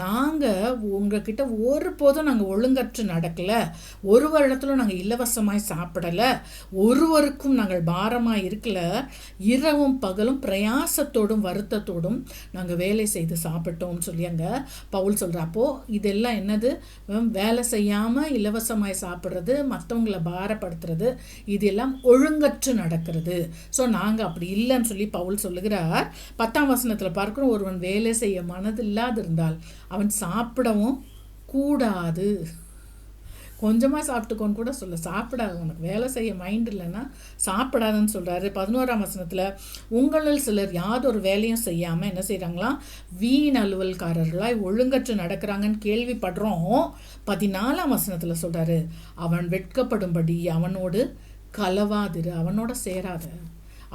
நாங்கள் உங்ககிட்ட ஒருபோதும் நாங்கள் ஒழுங்கற்று நடக்கலை, ஒரு வருடத்திலும் நாங்கள் இலவசமாய் சாப்பிடலை, ஒருவருக்கும் நாங்கள் பாரமாக இருக்கல, இரவும் பகலும் பிரயாசத்தோடும் வருத்தத்தோடும் நாங்கள் வேலை செய்து சாப்பிட்டோம்னு சொல்லி அங்கே பவுல் சொல்கிறார். அப்போது இதெல்லாம் என்னது? வேலை செய்யாமல் இலவசமாய் சாப்பிட்றது, மற்றவங்களை பாரப்படுத்துறது, இதெல்லாம் ஒழுங்கற்று நடக்கிறது. ஸோ நாங்கள் அப்படி இல்லைன்னு சொல்லி பவுல் சொல்லுகிறார். 10ஆம் வசனத்தில் பார்க்குறோம், ஒருவன் வேலை செய்ய மனதில்லாது இருந்தால் அவன் சாப்பிடவும் கூடாது. கொஞ்சமாக சாப்பிட்டுக்கோன்னு கூட சொல்ல, சாப்பிடாது. உனக்கு வேலை செய்ய மைண்ட் இல்லைன்னா சாப்பிடாதுன்னு சொல்கிறாரு. 11ஆம் வசனத்தில், உங்களில் சிலர் யாதொரு வேலையும் செய்யாமல் என்ன செய்கிறாங்களாம்? வீண் அலுவல்காரர்களாய் ஒழுங்கற்று நடக்கிறாங்கன்னு கேள்விப்படுறோம். 14ஆம் வசனத்தில் சொல்கிறாரு, அவன் வெட்கப்படும்படி அவனோடு கலவாதிரு, அவனோட சேராத,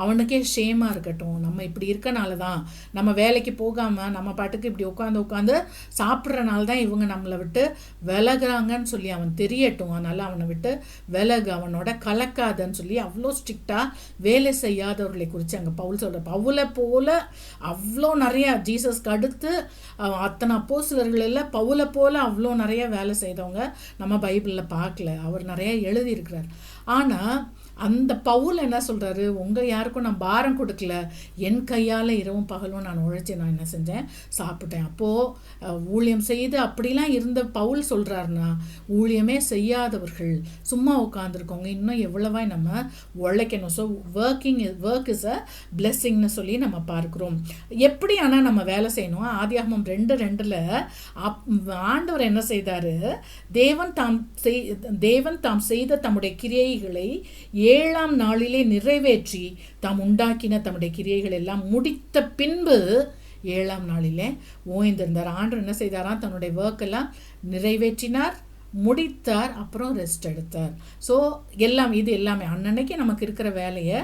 அவனுக்கே ஷேமாக இருக்கட்டும். நம்ம இப்படி இருக்கனால தான், நம்ம வேலைக்கு போகாமல் நம்ம பாட்டுக்கு இப்படி உட்காந்து சாப்பிட்றனால தான் இவங்க நம்மளை விட்டு விலகுறாங்கன்னு சொல்லி அவன் தெரியட்டும். அதனால் அவனை விட்டு விலகு, அவனோட கலக்காதன்னு சொல்லி அவ்வளோ ஸ்ட்ரிக்டாக வேலை செய்யாதவர்களை குறித்து அங்கே பவுல் சொல்கிற. பவுலை போல் அவ்வளோ நிறையா, ஜீசஸ்க்கு அடுத்து அத்தனை அப்போஸ்தலர்கள் இல்லை, பவுலை போல் அவ்வளோ நிறைய வேலை செய்தவங்க நம்ம பைபிளில் பார்க்கல. அவர் நிறைய எழுதியிருக்கிறார். ஆனால் அந்த பவுல் என்ன சொல்கிறாரு? உங்கள் யாருக்கும் நான் பாரம் கொடுக்கல, என் கையால் இரவும் பகலும் நான் உழைச்சி நான் என்ன செஞ்சேன்? சாப்பிட்டேன். அப்போது ஊழியம் செய்து அப்படிலாம் இருந்த பவுல் சொல்கிறாருன்னா, ஊழியமே செய்யாதவர்கள் சும்மா உட்காந்துருக்கவங்க இன்னும் எவ்வளவாய் நம்ம உழைக்கணும். ஸோ ஒர்க் இஸ் அ பிளெஸ்ஸிங்னு சொல்லி நம்ம பார்க்குறோம். எப்படி ஆனால் நம்ம வேலை செய்யணும்? ஆதியாகமம் 2:2 ஆண்டவர் என்ன செய்தார்? தேவன் தாம் செய்த தம்முடைய கிரியைகளை 7ஆம் நாளிலே நிறைவேற்றி தாம் உண்டாக்கின தம்முடைய கிரியைகள் எல்லாம் முடித்த பின்பு 7ஆம் நாளிலே ஓய்ந்திருந்தார். ஆண்டவர் என்ன செய்தாராம்? தன்னுடைய ஒர்க்கெல்லாம் நிறைவேற்றினார், முடித்தார், அப்புறம் ரெஸ்ட் எடுத்தார். ஸோ இது எல்லாமே அன்னன்னைக்கு நமக்கு இருக்கிற வேலையை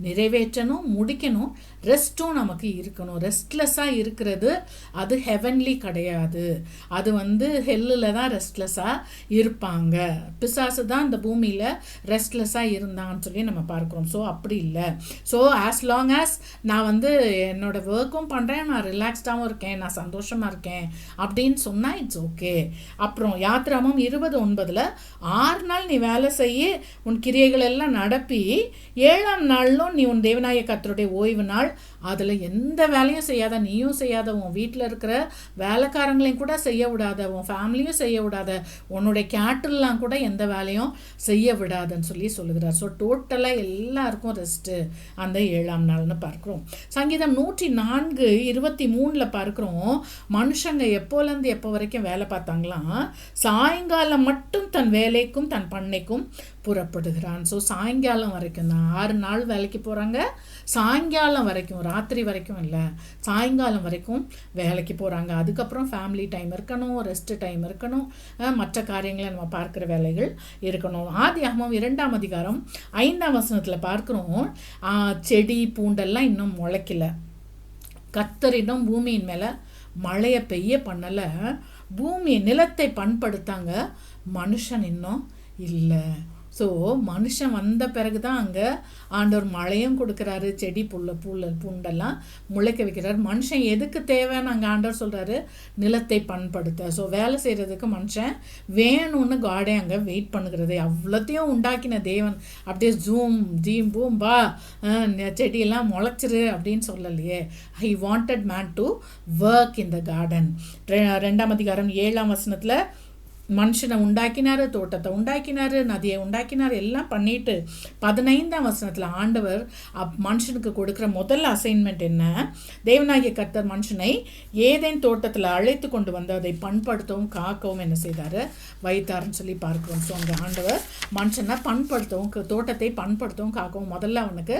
நிறைவேற்றணும், முடிக்கணும், ரெஸ்ட்டும் நமக்கு இருக்கணும். ரெஸ்ட்லெஸ்ஸாக இருக்கிறது அது ஹெவன்லி கிடையாது. அது வந்து ஹெல்லில் தான் ரெஸ்ட்லெஸ்ஸாக இருப்பாங்க. பிசாசு தான் இந்த பூமியில் ரெஸ்ட்லெஸ்ஸாக இருந்தான்னு சொல்லி நம்ம பார்க்குறோம். ஸோ அப்படி இல்லை. ஸோ ஆஸ் லாங் ஆஸ் நான் வந்து என்னோடய ஒர்க்கும் பண்ணுறேன், நான் ரிலாக்ஸ்டாகவும் இருக்கேன், நான் சந்தோஷமாக இருக்கேன் அப்படின்னு சொன்னால் இட்ஸ் ஓகே. அப்புறம் யாத்திராமம் 20:9 6 நாள் நீ வேலை செய்ய, உன் கிரியைகள் எல்லாம் நடப்பி 7ஆம் நாளிலும் நீ உன் தேவனாய கர்த்தருடைய ஓய்வு நாள், அதில் எந்த வேலையும் செய்யாத, நீயும் செய்யாத, உன் வீட்டில் இருக்கிற வேலைக்காரங்களையும் கூட செய்ய விடாத, உன் ஃபேமிலியும் செய்ய விடாத, உன்னுடைய கேட்டல்லாம் கூட எந்த வேலையும் செய்ய விடாதுன்னு சொல்லி சொல்லுகிறார். ஸோ டோட்டலாக எல்லாருக்கும் ரெஸ்ட்டு அந்த 7ஆம் நாள்னு பார்க்குறோம். சங்கீதம் 104:23 பார்க்குறோம், மனுஷங்க எப்போலேருந்து எப்போ வரைக்கும் வேலை பார்த்தாங்களாம்? சாயங்காலம் மட்டும் தன் வேலைக்கும் தன் பண்ணைக்கும் புறப்படுகிறான். ஸோ சாயங்காலம் வரைக்கும் தான் 6 நாள் வேலைக்கு போகிறாங்க, சாயங்காலம் வரைக்கும், ராத்திரி வரைக்கும் இல்லை, சாயங்காலம் வரைக்கும் வேலைக்கு போகிறாங்க. அதுக்கப்புறம் ஃபேமிலி டைம் இருக்கணும், ரெஸ்ட் டைம் இருக்கணும், மற்ற காரியங்களை நம்ம பார்க்குற வேலைகள் இருக்கணும். ஆதியாகமம் 2ஆம் அதிகாரம் 5ஆம் வசனத்தில் பார்க்குறோம், செடி பூண்டெல்லாம் இன்னும் முளைக்கல, கர்த்தர் இன்னும் பூமியின் மேலே மழையை பெய்ய பண்ணலை, பூமி நிலத்தை பண்படுத்தாங்க, மனுஷன் இன்னும் இல்லை. ஸோ மனுஷன் வந்த பிறகு தான் அங்கே ஆண்டவர் மழையும் கொடுக்குறாரு, செடி பூண்டெல்லாம் முளைக்க வைக்கிறார். மனுஷன் எதுக்கு தேவைன்னு அங்கே ஆண்டவர் சொல்கிறாரு? நிலத்தை பண்படுத்த. ஸோ வேலை செய்கிறதுக்கு மனுஷன் வேணும்னு காடே அங்கே வெயிட் பண்ணுகிறது. அவ்வளோத்தையும் உண்டாக்கின தேவன் அப்படியே ஜீம் பூம் பா செடியெல்லாம் முளைச்சிரு அப்படின்னு சொல்லலையே. He wanted man to work in the garden. 2ஆம் அதிகாரம் 7ஆம் வசனத்தில் மனுஷனை உண்டாக்கினாரு, தோட்டத்தை உண்டாக்கினாரு, நதியை உண்டாக்கினார், எல்லாம் பண்ணிட்டு 15ஆம் வசனத்தில் ஆண்டவர் மனுஷனுக்கு கொடுக்குற முதல் அசைன்மெண்ட் என்ன? தேவனாகிய கர்த்தர் மனுஷனை ஏதேன் தோட்டத்தில் அழைத்து கொண்டு வந்து அதை பண்படுத்தவும் காக்கவும் என்ன செய்தார்? வைத்தாருன்னு சொல்லி பார்க்குறோம். ஸோ அங்கே ஆண்டவர் மனுஷனை பண்படுத்தவும், தோட்டத்தை பண்படுத்தவும் காக்கவும் முதல்ல அவனுக்கு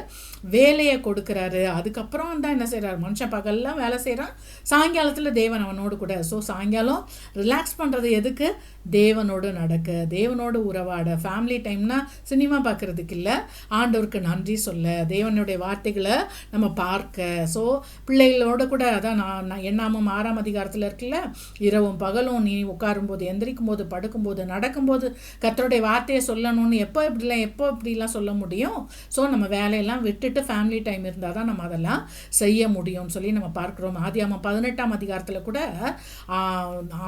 வேலையை கொடுக்குறாரு. அதுக்கப்புறம் தான் என்ன செய்கிறார்? மனுஷன் பகல்லாம் வேலை செய்கிறான், சாயங்காலத்தில் தேவன் அவனோடு கூட. ஸோ சாயங்காலம் ரிலாக்ஸ் பண்ணுறது எதுக்கு? தேவனோடு நடக்க, தேவனோடு உறவாட. ஃபேமிலி டைம்னா சினிமா பார்க்குறதுக்கு இல்லை, ஆண்டவருக்கு நன்றி சொல்ல, தேவனுடைய வார்த்தைகளை நம்ம பார்க்க. ஸோ பிள்ளைகளோட கூட அதான் நான் எண்ணாமம் 6ஆம் அதிகாரத்தில் இருக்குல்ல, இரவும் பகலும் நீ உட்காரும்போது, எந்திரிக்கும் போது, படுக்கும்போது, நடக்கும்போது கர்த்தருடைய வார்த்தையை சொல்லணும்னு எப்போ இப்படிலாம் சொல்ல முடியும்? ஸோ நம்ம வேலையெல்லாம் விட்டுட்டு ஃபேமிலி டைம் இருந்தால் தான் நம்ம அதெல்லாம் செய்ய முடியும்னு சொல்லி நம்ம பார்க்குறோம். ஆதியாகமம் 18ஆம் அதிகாரத்தில் கூட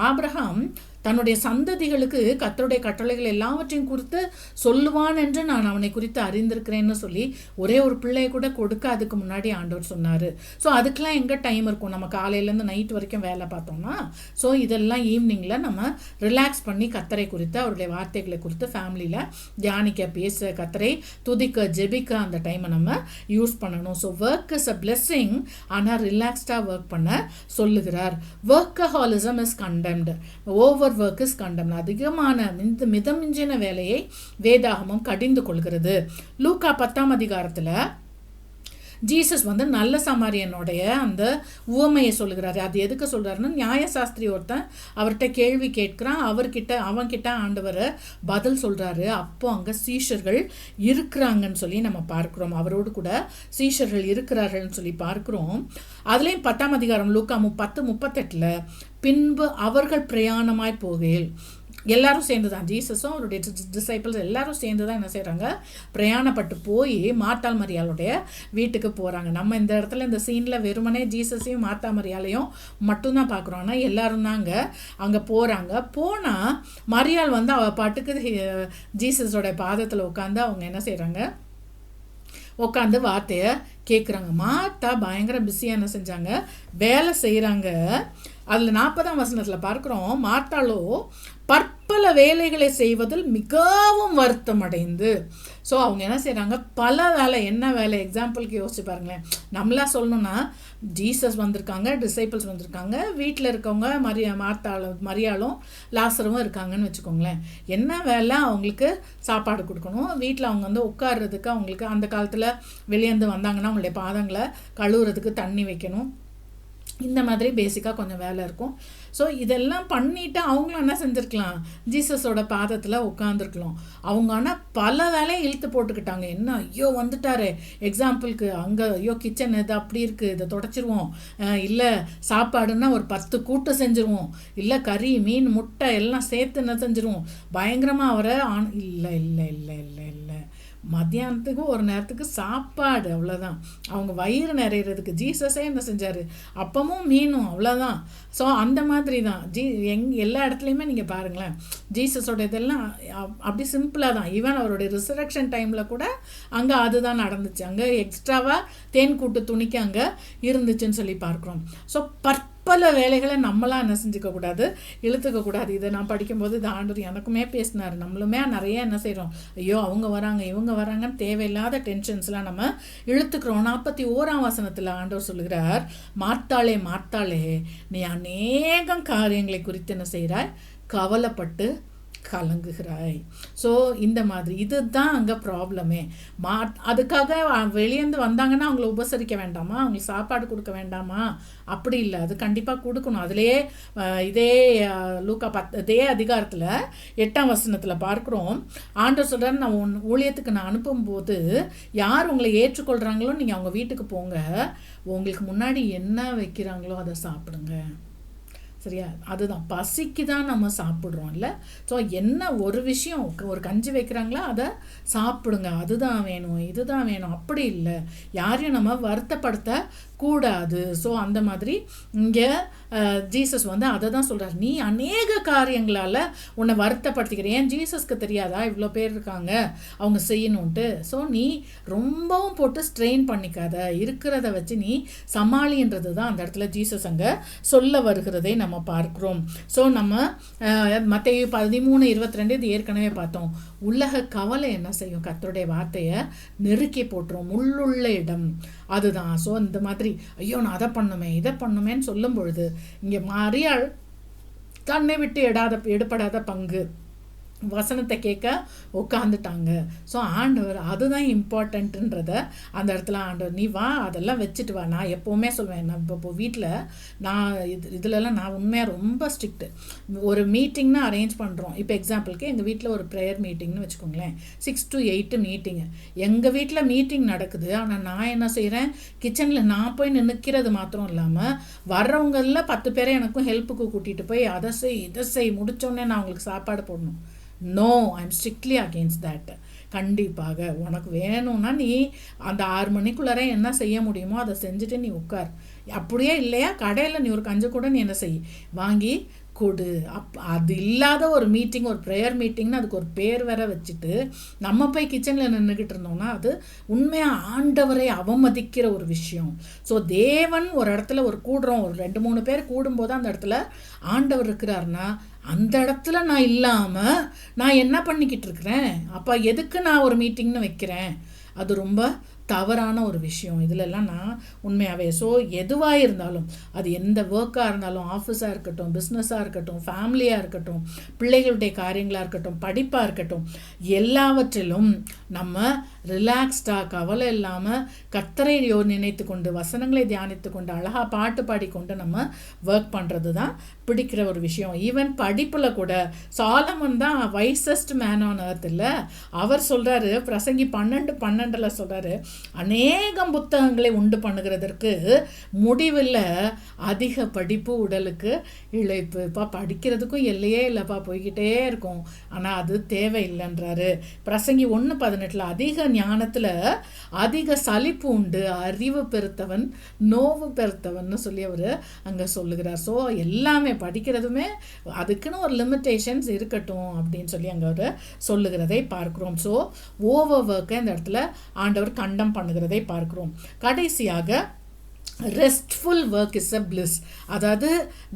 ஆபிரகாம் தன்னுடைய சந்ததிகளுக்கு கர்த்தருடைய கட்டளைகள் எல்லாவற்றையும் குறித்து சொல்லுவான் என்று நான் அவனை குறித்து அறிந்திருக்கிறேன்னு சொல்லி ஒரே ஒரு பிள்ளையை கூட கொடுக்க அதுக்கு முன்னாடி ஆண்டவர் சொன்னார். ஸோ அதுக்கெலாம் எங்கே டைம் இருக்கும்? நம்ம காலையிலேருந்து நைட் வரைக்கும் வேலை பார்த்தோம்னா, ஸோ இதெல்லாம் ஈவினிங்கில் நம்ம ரிலாக்ஸ் பண்ணி கர்த்தரை குறித்து, அவருடைய வார்த்தைகளை குறித்து ஃபேமிலியில் தியானிக்க, பேச, கர்த்தரை துதிக்க, ஜெபிக்க அந்த டைமை நம்ம யூஸ் பண்ணணும். So work is a blessing, ஆனால் ரிலாக்ஸ்டாக ஒர்க் பண்ண சொல்லுகிறார். Workaholism is condemned, over work is condemn. அதிகமான மிதமிஞ்சின வேலையை வேதாகமம் கடிந்து கொள்கிறது. லூக்கா 10ஆம் அதிகாரத்தில் ஜீசஸ் நல்ல சமாரியனுடைய அந்த உவமையை சொல்லுகிறாரு. அது எதுக்கு சொல்கிறாருன்னா, நியாயசாஸ்திரி ஒருத்தன் அவர்கிட்ட கேள்வி கேட்குறான், அவன்கிட்ட ஆண்டவர் பதில் சொல்கிறாரு. அப்போ அங்கே சீஷர்கள் இருக்கிறாங்கன்னு சொல்லி நம்ம பார்க்குறோம். அவரோடு கூட சீஷர்கள் இருக்கிறார்கள்னு சொல்லி பார்க்குறோம். அதுலேயும் 10ஆம் அதிகாரம் லூக்கா 10:38 பின்பு அவர்கள் பிரயாணமாய் போகையில், எல்லாரும் சேர்ந்து தான், ஜீசஸும் அவருடைய டிசைபிள்ஸ் எல்லாரும் சேர்ந்து தான் என்ன செய்கிறாங்க? பிரயாணப்பட்டு போய் மார்த்தாள் மரியாளுடைய வீட்டுக்கு போகிறாங்க. நம்ம இந்த இடத்துல இந்த சீனில் வெறுமனே ஜீசஸையும் மார்த்தா மரியாளையும் மட்டும்தான் பார்க்குறோம். ஆனால் எல்லாரும் தாங்க அங்கே போகிறாங்க. போனால் மரியாள் அவள் பாட்டுக்கு ஜீசஸோட பாதத்தில் உட்காந்து அவங்க என்ன செய்கிறாங்க? உட்காந்து வார்த்தையை கேட்குறாங்க. மார்த்தா பயங்கர பிஸியாக என்ன செஞ்சாங்க? வேலை செய்கிறாங்க. அதில் 40ஆம் வசனத்தில் பார்க்குறோம், மார்த்தாளோ பற்பல வேலைகளை செய்வதில் மிகவும் வருத்தம் அடைந்து. ஸோ அவங்க என்ன செய்கிறாங்க? பல வேலை. என்ன வேலை? எக்ஸாம்பிளுக்கு யோசிச்சு பாருங்களேன். நம்மளா சொல்லணும்னா, ஜீசஸ் வந்திருக்காங்க, டிசைபிள்ஸ் வந்திருக்காங்க, வீட்டில் இருக்கவங்க மரியாளும் லாசரும் இருக்காங்கன்னு வச்சுக்கோங்களேன். என்ன வேலை? அவங்களுக்கு சாப்பாடு கொடுக்கணும், வீட்டில் அவங்க உட்கார்றதுக்கு, அவங்களுக்கு அந்த காலத்தில் வெளியேந்து வந்தாங்கன்னா அவங்களுடைய பாதங்களை கழுவுறதுக்கு தண்ணி வைக்கணும். இந்த மாதிரி பேசிக்காக கொஞ்சம் வேலை இருக்கும். ஸோ இதெல்லாம் பண்ணிவிட்டு அவங்களும் என்ன செஞ்சுருக்கலாம்? ஜீசஸோட பாதத்தில் உட்காந்துருக்கலாம். அவங்க ஆனால் பல வேலையை இழுத்து போட்டுக்கிட்டாங்க. என்ன, ஐயோ வந்துட்டாரு, எக்ஸாம்பிளுக்கு அங்கே ஐயோ கிச்சன் இது அப்படி இருக்குது, இதை தொடச்சிருவோம், இல்லை சாப்பாடுன்னா ஒரு 10 கூட்டு செஞ்சுருவோம், இல்லை கறி, மீன், முட்டை எல்லாம் சேர்த்து என்ன செஞ்சுருவோம், பயங்கரமாக அவரை இல்லை இல்லை இல்லை இல்லை இல்லை மத்தியானத்துக்கு ஒரு நேரத்துக்கு சாப்பாடு, அவ்வளோதான். அவங்க வயிறு நிறையிறதுக்கு ஜீசஸே என்ன செஞ்சார்? அப்பமும் மீனும், அவ்வளோதான். ஸோ அந்த மாதிரி தான் எல்லா இடத்துலையுமே நீங்கள் பாருங்களேன், ஜீசஸோட இதெல்லாம் அப்படி சிம்பிளாக தான். ஈவன் அவருடைய ரிசரக்ஷன் டைமில் கூட அங்கே அதுதான் நடந்துச்சு. அங்கே எக்ஸ்ட்ராவாக தேன் கூட்டு துணிக்கு அங்கே இருந்துச்சுன்னு சொல்லி பார்க்குறோம். ஸோ பல வேலைகளை நம்மளாம் என்ன செஞ்சுக்கக்கூடாது, இழுத்துக்கக்கூடாது. இதை நான் படிக்கும்போது இந்த ஆண்டவர் எனக்குமே பேசினார். நம்மளுமே நிறைய என்ன செய்கிறோம்? ஐயோ அவங்க வராங்க, இவங்க வராங்கன்னு தேவையில்லாத டென்ஷன்ஸ்லாம் நம்ம இழுத்துக்கிறோம். 41ஆம் வசனத்தில் ஆண்டவர் சொல்லுகிறார், மார்த்தாளே மார்த்தாளே, நீ அநேகம் காரியங்களை குறித்து என்ன செய்கிறாய்? கவலைப்பட்டு கலங்குகிறாய். ஸோ இந்த மாதிரி இதுதான் அங்கே ப்ராப்ளமே. அதுக்காக வெளியேந்து வந்தாங்கன்னா அவங்கள உபசரிக்க வேண்டாமா? அவங்களுக்கு சாப்பாடு கொடுக்க வேண்டாமா? அப்படி இல்லை, அது கண்டிப்பாக கொடுக்கணும். அதுலேயே இதே லூக்கா 10 அதிகாரத்தில் 8ஆம் வசனத்தில் பார்க்குறோம், ஆண்டவர் சொல்கிறார், நான் ஊழியத்துக்கு நான் அனுப்பும்போது யார் உங்களை ஏற்றுக்கொள்கிறாங்களோ நீங்கள் அவங்க வீட்டுக்கு போங்க, உங்களுக்கு முன்னாடி என்ன வைக்கிறாங்களோ அதை சாப்பிடுங்க. சரியா? அதுதான், பசிக்கு தான் நம்ம சாப்பிட்றோம் இல்லை? ஸோ என்ன ஒரு விஷயம், ஒரு கஞ்சி வைக்கிறாங்களா அதை சாப்பிடுங்க, அதுதான் வேணும், இதுதான் வேணும், அப்படி இல்லை. யாரையும் நம்ம வருத்தப்படுத்த கூடாது. ஸோ அந்த மாதிரி இங்கே ஜீசஸ் வந்து அதை தான் சொல்கிறார், நீ அநேக காரியங்களால் உன்னை வருத்தப்படுத்திக்கிற. ஏன் ஜீசஸ்க்கு தெரியாதா இவ்வளோ பேர் இருக்காங்க அவங்க செய்யணுன்ட்டு? ஸோ நீ ரொம்பவும் போட்டு ஸ்ட்ரெயின் பண்ணிக்காத, இருக்கிறத வச்சு நீ சமாளின்றது தான் அந்த இடத்துல ஜீசஸ் அங்கே சொல்ல வருகிறதை நம்ம பார்க்குறோம். ஸோ நம்ம மத்தேயு 13:22 இது ஏற்கனவே பார்த்தோம். உலக கவலை என்ன செய்யும்? கர்த்தருடைய வார்த்தையை நெருக்கி போட்டுரும், முள்ளுள்ள இடம் அதுதான். ஸோ இந்த மாதிரி ஐயோ நான் அதை பண்ணுமே இதை பண்ணுமேன்னு சொல்லும் பொழுது இங்கே மரியாள் தன்னை விட்டு எடுபடாத பங்கு வசனத்தை கேட்க உட்காந்துட்டாங்க. ஸோ ஆண்டவர் அதுதான் இம்பார்ட்டண்ட்டுன்றத அந்த இடத்துல ஆண்டவர், நீ வா அதெல்லாம் வச்சுட்டு வா. நான் எப்போவுமே சொல்வேன், நான் இப்போ வீட்டில் நான் இதுலலாம் நான் உண்மையாக ரொம்ப ஸ்ட்ரிக்ட்டு. ஒரு மீட்டிங்னா அரேஞ்ச் பண்ணுறோம். இப்போ எக்ஸாம்பிளுக்கு எங்கள் வீட்டில் ஒரு ப்ரேயர் மீட்டிங்னு வச்சுக்கோங்களேன், 6 to 8 மீட்டிங்கு. எங்கள் வீட்டில் மீட்டிங் நடக்குது. ஆனால் நான் என்ன செய்கிறேன், கிச்சனில் நான் போய் நிற்கிறது மாத்திரம் இல்லாமல் வர்றவங்களில் 10 பேரை எனக்கும் ஹெல்ப்புக்கு கூட்டிகிட்டு போய் அதை செய் இதை செய் முடித்தோடனே நான் அவங்களுக்கு சாப்பாடு போடணும். No, I am strictly against that. கண்டிப்பாக உனக்கு வேணும்னா நீ அந்த 6 மணிக்குள்ளார என்ன செய்ய முடியுமோ அதை செஞ்சுட்டு நீ உட்கார். அப்படியே இல்லையா, கடையில் நீ ஒரு கஞ்சி கூட நீ என்ன செய், வாங்கி கொடு. அது இல்லாத ஒரு மீட்டிங், ஒரு ப்ரேயர் மீட்டிங்னு அதுக்கு ஒரு பேர் வேற வச்சுட்டு நம்ம போய் கிச்சனில் நின்றுக்கிட்டு இருந்தோம்னா அது உண்மையாக ஆண்டவரை அவமதிக்கிற ஒரு விஷயம். ஸோ தேவன் ஒரு இடத்துல ஒரு கூடுறோம், ஒரு 2-3 பேர் கூடும்போது அந்த இடத்துல ஆண்டவர் இருக்கிறாருன்னா அந்த இடத்துல நான் இல்லாமல் நான் என்ன பண்ணிக்கிட்டு இருக்கிறேன்? அப்போ எதுக்கு நான் ஒரு மீட்டிங்னு வைக்கிறேன்? அது ரொம்ப தவறான ஒரு விஷயம். இதிலெல்லாம் நான் உண்மையாகவே ஸோ எதுவாக இருந்தாலும், அது எந்த ஒர்க்காக இருந்தாலும், ஆஃபீஸாக இருக்கட்டும், பிஸ்னஸாக இருக்கட்டும், ஃபேமிலியாக இருக்கட்டும், பிள்ளைகளுடைய காரியங்களாக இருக்கட்டும், படிப்பாக இருக்கட்டும், எல்லாவற்றிலும் நம்ம ரிலாக்ஸ்டாக கவலை இல்லாமல் கர்த்தரை நினைத்து கொண்டு வசனங்களை தியானித்து கொண்டு அழகாக பாட்டு பாடிக்கொண்டு நம்ம ஒர்க் பண்ணுறது தான் பிடிக்கிற ஒரு விஷயம். ஈவன் படிப்பில் கூட சாலமன் தான் வைசஸ்ட் மேன் ஆன் எர்த் இல்லை. அவர் சொல்கிறாரு, பிரசங்கி 12:12 சொல்கிறாரு, அநேகம் புத்தகங்களை உண்டு பண்ணுகிறதற்கு முடிவில் அதிக படிப்பு உடலுக்கு இழைப்பு. இப்போ படிக்கிறதுக்கும் எல்லையே இல்லைப்பா, போய்கிட்டே இருக்கும், ஆனால் அது தேவையில்லைன்றாரு. பிரசங்கி 1:18 அதிக ஞானத்தில் அதிக சலிப்பு உண்டு, அறிவு பெருத்தவன் நோவு பெருத்தவன் சொல்லி அவர் அங்கே சொல்லுகிறார். ஸோ எல்லாமே படிக்கிறதுமே அதுக்குன்னு ஒரு லிமிட்டேஷன்ஸ் இருக்கட்டும் அப்படின்னு சொல்லி அங்கே அவர் சொல்லுகிறதை பார்க்குறோம். ஸோ ஓவர் ஒர்க்கை இந்த இடத்துல ஆண்டவர் கண்டம் பண்ணுகிறதை பார்க்கிறோம். கடைசியாக RESTful work is a bliss. அதாவது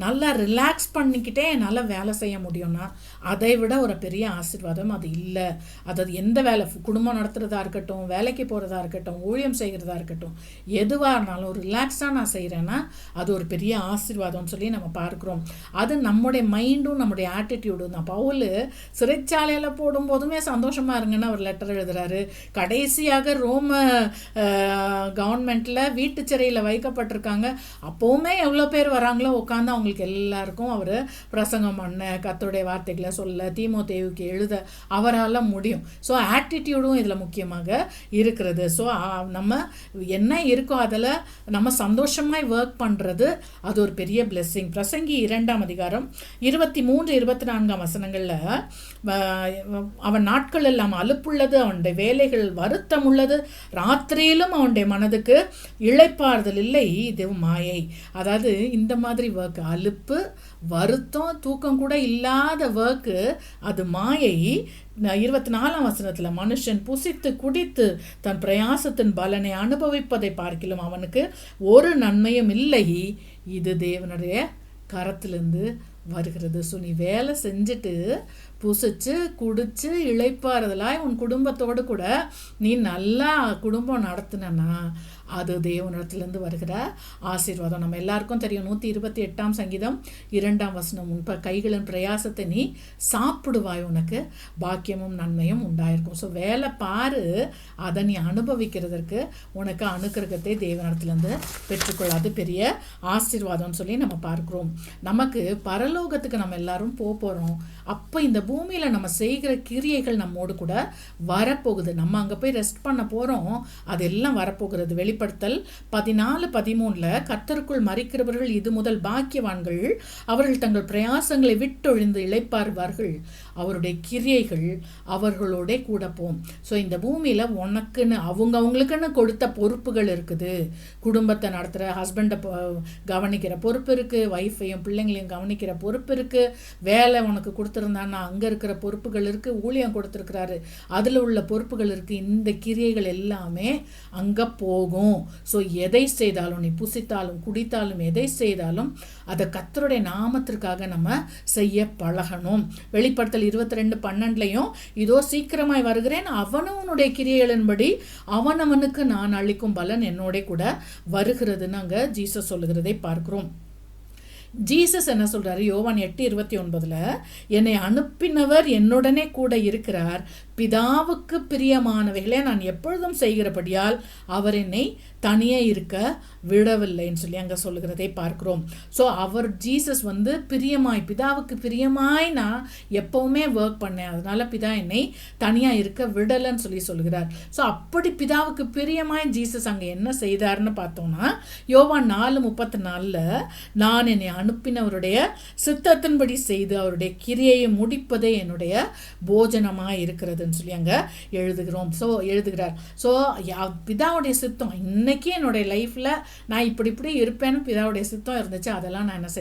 நல்லா ரிலாக்ஸ் பண்ணிக்கிட்டே என்னால் வேலை செய்ய முடியும்னா அதை விட ஒரு பெரிய ஆசீர்வாதம் அது இல்லை. அதாவது எந்த வேலை, குடும்பம் நடத்துகிறதா இருக்கட்டும், வேலைக்கு போகிறதா இருக்கட்டும், ஊழியம் செய்கிறதா இருக்கட்டும், எதுவாக இருந்தாலும் ரிலாக்ஸாக நான் செய்கிறேன்னா அது ஒரு பெரிய ஆசீர்வாதம்னு சொல்லி நம்ம பார்க்குறோம். அது நம்முடைய மைண்டும் நம்முடைய ஆட்டிடியூடும் தான். பவுல் சிறைச்சாலையில் போடும்போதுமே சந்தோஷமாக இருங்கன்னு அவர் லெட்டர் எழுதுகிறாரு. கடைசியாக ரோம கவர்மெண்ட்டில் வீட்டு சிறையில் வைக்கப்பட்டிருக்காங்க. அப்போவுமே எவ்வளோ பேர் வராங்களோ உட்காந்து அவங்களுக்கு எல்லாருக்கும் அவர் பிரசங்கம் பண்ண, கர்த்தருடைய வார்த்தைகளை சொல்ல, தீமோத்தேயுக்கு எழுத அவரால் முடியும். ஸோ ஆட்டிடியூடும் இதில் முக்கியமாக இருக்கிறது. ஸோ நம்ம என்ன இருக்கோ அதில் நம்ம சந்தோஷமாய் ஒர்க் பண்ணுறது அது ஒரு பெரிய பிளெஸ்ஸிங். பிரசங்கி 2ஆம் அதிகாரம் 23-24 வசனங்களில் அவன் நாட்கள் எல்லாம் அலுப்புள்ளது, அவனுடைய வேலைகள் வருத்தம் உள்ளது, ராத்திரியிலும் அவனுடைய மனதுக்கு இளைப்பாறுதல் இல்லை, இது மாயை. அதாவது இந்த மாதிரி ஒர்க், அலுப்பு வருத்தம் தூக்கம் கூட இல்லாத ஒர்க்கு அது மாயை. 24ஆம் வசனத்தில் மனுஷன் புசித்து குடித்து தன் பிரயாசத்தின் பலனை அனுபவிப்பதை பார்க்கிலும் அவனுக்கு ஒரு நன்மையும் இல்லை, இது தேவனுடைய கரத்திலிருந்து வருகிறது. ஸோ நீ வேலை செஞ்சுட்டு புசிச்சு குடிச்சு இளைப்பாறுதலாய் உன் குடும்பத்தோடு கூட நீ நல்லா குடும்பம் நடத்தினா அது தேவனிடத்திலிருந்து வருகிற ஆசீர்வாதம். நம்ம எல்லாருக்கும் தெரியும் 128ஆம் சங்கீதம் 2ஆம் வசனம், உன் கைகளின் பிரயாசத்தை நீ சாப்பிடுவாய், உனக்கு பாக்கியமும் நன்மையும் உண்டாயிருக்கும். ஸோ வேலை பாரு, அதை நீ அனுபவிக்கிறதற்கு உனக்கு அனுக்கிரகத்தை தேவனிடத்திலிருந்து பெற்றுக்கொள்ளாது பெரிய ஆசீர்வாதம்னு சொல்லி நம்ம பார்க்குறோம். நமக்கு பரலோகத்துக்கு நம்ம எல்லாரும் போகிறோம். அப்போ இந்த பூமியில் நம்ம செய்கிற கிரியைகள் நம்மோடு கூட வரப்போகுது. நம்ம அங்கே போய் ரெஸ்ட் பண்ண போகிறோம், அதெல்லாம் வரப்போகிறது. வெளிப்படுத்தல் 14:13 கர்த்தருக்குள் மரிக்கிறவர்கள் இது முதல் பாக்கியவான்கள், அவர்கள் தங்கள் பிரயாசங்களை விட்டொழிந்து இளைப்பாறுவார்கள், அவருடைய கிரியைகள் அவர்களோட கூட போம். ஸோ இந்த பூமியில் உனக்குன்னு அவங்களுக்குன்னு கொடுத்த பொறுப்புகள் இருக்குது. குடும்பத்தை நடத்துகிற ஹஸ்பண்டை கவனிக்கிற பொறுப்பு இருக்குது, ஒய்ஃபையும் பிள்ளைங்களையும் கவனிக்கிற பொறுப்பு இருக்குது, வேலை உனக்கு கொடுத்துருந்தான்னா அங்கே இருக்கிற பொறுப்புகள் இருக்குது, ஊழியம் கொடுத்துருக்கிறாரு அதில் உள்ள பொறுப்புகள் இருக்குது. இந்த கிரியைகள் எல்லாமே அங்கே போகும். ஸோ எதை செய்தாலும், நீ புசித்தாலும் குடித்தாலும் எதை செய்தாலும் அதை கர்த்தருடைய நாமத்திற்காக நம்ம செய்ய பழகணும். வெளிப்படுத்தல் 22:12 இதோ சீக்கிரமாய் வருகிறேன், அவனவனுடைய கிரியைகளின்படி அவனவனுக்கு நான் அளிக்கும் பலன் என்னோட கூட வருகிறதுன்னு அங்கே ஜீசஸ் சொல்லுகிறதை பார்க்கிறோம். ஜீசஸ் என்ன சொல்றாரு? யோவான் 8:29 என்னை அனுப்பினவர் என்னுடனே கூட இருக்கிறார், பிதாவுக்கு பிரியமானவைகளே நான் எப்பொழுதும் செய்கிறபடியால் அவர் என்னை தனியே இருக்க விடவில்லைன்னு சொல்லி அங்கே சொல்லுகிறதை பார்க்கிறோம். ஸோ அவர் ஜீசஸ் பிரியமாய், பிதாவுக்கு பிரியமாய் நான் எப்பவுமே ஒர்க் பண்ணேன், அதனால பிதா என்னை தனியாக இருக்க விடலைன்னு சொல்லி சொல்லுகிறார். ஸோ அப்படி பிதாவுக்கு பிரியமாய் ஜீசஸ் அங்கே என்ன செய்தார்னு பார்த்தோம்னா, யோவான் 4:34 நான் என்னை அனுப்பினவருடைய சித்தத்தின்படி செய்து அவருடைய கிரியையை முடிப்பதே என்னுடைய போஜனமாக இருக்கிறதுன்னு சொல்லி அங்கே எழுதுகிறார். ஸோ பிதாவுடைய சித்தம் இன்னைக்கு என்னுடைய லைஃப்பில் நான் இப்படி இருப்பேன்னு பிதாவுடைய சித்தம் இருந்துச்சு, அதெல்லாம் நான் என்ன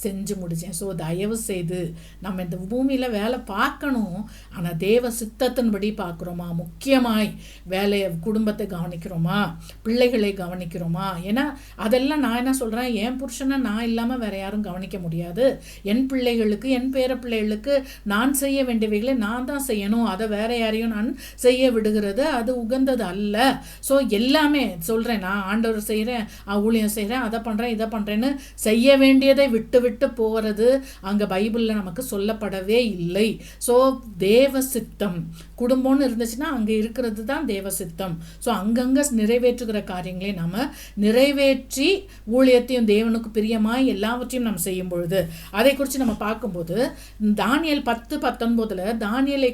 செஞ்சு முடித்தேன். ஸோ தயவு செய்து நம்ம இந்த பூமியில் வேலை பார்க்கணும், ஆனால் தேவ சித்தத்தின்படி பார்க்குறோமா, முக்கியமாய் வேலையை குடும்பத்தை கவனிக்கிறோமா, பிள்ளைகளை கவனிக்கிறோமா. ஏன்னா அதெல்லாம் நான் என்ன சொல்கிறேன், என் புருஷனை நான் இல்லாமல் வேற யாரும் கவனிக்க முடியாது. என் பிள்ளைகளுக்கு, என் பேர பிள்ளைகளுக்கு நான் செய்ய வேண்டியவைகளை நான் தான் செய்யணும், அதை வேற யாரையும் நான் செய்ய விடுகிறது அது உகந்தது அல்ல. ஸோ எல்லாமே சொல்கிறேன், நான் ஆண்டவர் செய்கிறேன், ஊழியம் செய்கிறேன், அதை பண்ணுறேன், இதை பண்ணுறேன்னு செய்ய வேண்டியதை விட்டு விட்டு போகிறது அங்கே பைபிளில் நமக்கு சொல்லப்படவே இல்லை. ஸோ தேவ சித்தம் குடும்பம்னு இருந்துச்சுன்னா அங்கே இருக்கிறது தான் தேவ சித்தம். ஸோ அங்கங்கே நிறைவேற்றுகிற காரியங்களை நம்ம நிறைவேற்றி ஊழியத்தையும் தேவனுக்கு பிரியமாய் எல்லாவற்றையும் நம்ம செய்யும் பொழுது அதை குறித்து நம்ம பார்க்கும்போது தானியேல் 10:19 தானியேலை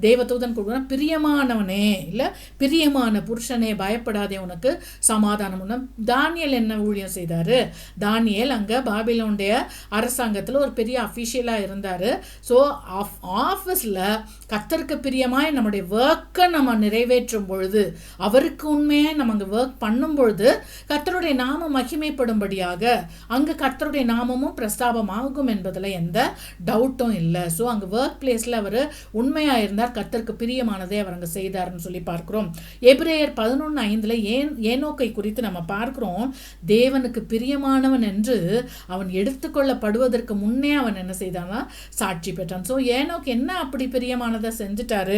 தேவதூதன் கொடுக்குறான், பிரியமானவனே இல்லை பிரியமான புருஷனே பயப்படாதே உனக்கு சமாதானம். தானியேல் என்ன ஊழியம் செய்தார்? தானியேல் அங்கே பாபிலோனுடைய அரசாங்கத்தில் ஒரு பெரிய அஃபிஷியலாக இருந்தார். ஸோ ஆஃபீஸில் கர்த்தருக்கு பிரியமாய் நம்முடைய ஒர்க்கை நம்ம நிறைவேற்றும் பொழுது, அவருக்கு உண்மையாக நம்ம அங்கே ஒர்க் பண்ணும் பொழுது கர்த்தருடைய நாமம் மகிமைப்படும்படியாக அங்கே கர்த்தருடைய நாமமும் பிரஸ்தாபமாகும் என்பதில் எந்த டவுட்டும் இல்லை. ஸோ அங்கே ஒர்க் பிளேஸில் அவர் உண்மையாக இருந்தார், கர்த்தருக்கு பிரியமானதை அவர் அங்கே செய்தார்னு சொல்லி பார்க்கிறோம். எபிரேயர் 11:5 ஏனோக்கை குறித்து நம்ம பார்க்கிறோம், தேவனுக்கு பிரியமானவன் என்று அவன் எடுத்துக்கொள்ளப்படுவதற்கு முன்னே அவன் என்ன செய்தானா சாட்சி பெற்றான். ஸோ ஏனோக்கு என்ன அப்படி பிரியமானதை செஞ்சுட்டாரு?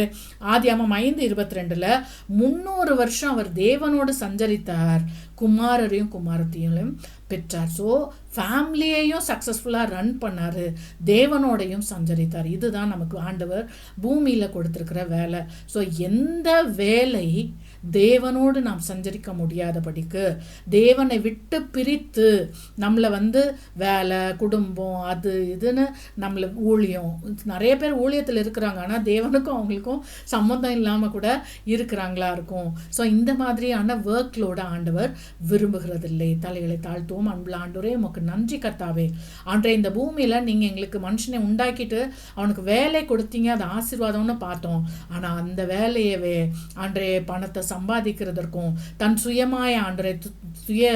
ஆதியாகமம் 5:22 300 வருஷம் அவர் தேவனோடு சஞ்சரித்தார், குமாரரையும் குமாரத்தையும் பெற்றார். ஸோ ஃபேமிலியையும் சக்ஸஸ்ஃபுல்லாக ரன் பண்ணார், தேவனோடையும் சஞ்சரித்தார். இதுதான் நமக்கு ஆண்டவர் பூமியில் கொடுத்துருக்கிற வேலை. ஸோ எந்த வேலை தேவனோடு நாம் சஞ்சரிக்க முடியாதபடிக்கு, தேவனை விட்டு பிரித்து நம்மளை வேலை குடும்பம் அது இதுன்னு நம்மளை ஊழியம், நிறைய பேர் ஊழியத்தில் இருக்கிறாங்க ஆனால் தேவனுக்கும் அவங்களுக்கும் சம்மந்தம் இல்லாமல் கூட இருக்கிறாங்களா இருக்கும். ஸோ இந்த மாதிரியான ஒர்க் லோட ஆண்டவர் விரும்புகிறதில்லை. தலைகளை தாழ்த்துவோம். அன்புள்ள ஆண்டவரே, உமக்கு நன்றி கர்த்தாவே. ஆண்டவரே, இந்த பூமியில் நீங்கள் எங்களுக்கு மனுஷனை உண்டாக்கிட்டு அவனுக்கு வேலை கொடுத்தீங்க, அது ஆசீர்வாதம்னு பார்த்தோம். ஆனால் அந்த வேலையவே ஆண்டவரே பணத்தை சம்பாதிக்கிறதற்கும் தன் சுயமாய ஆண்டவரே சுய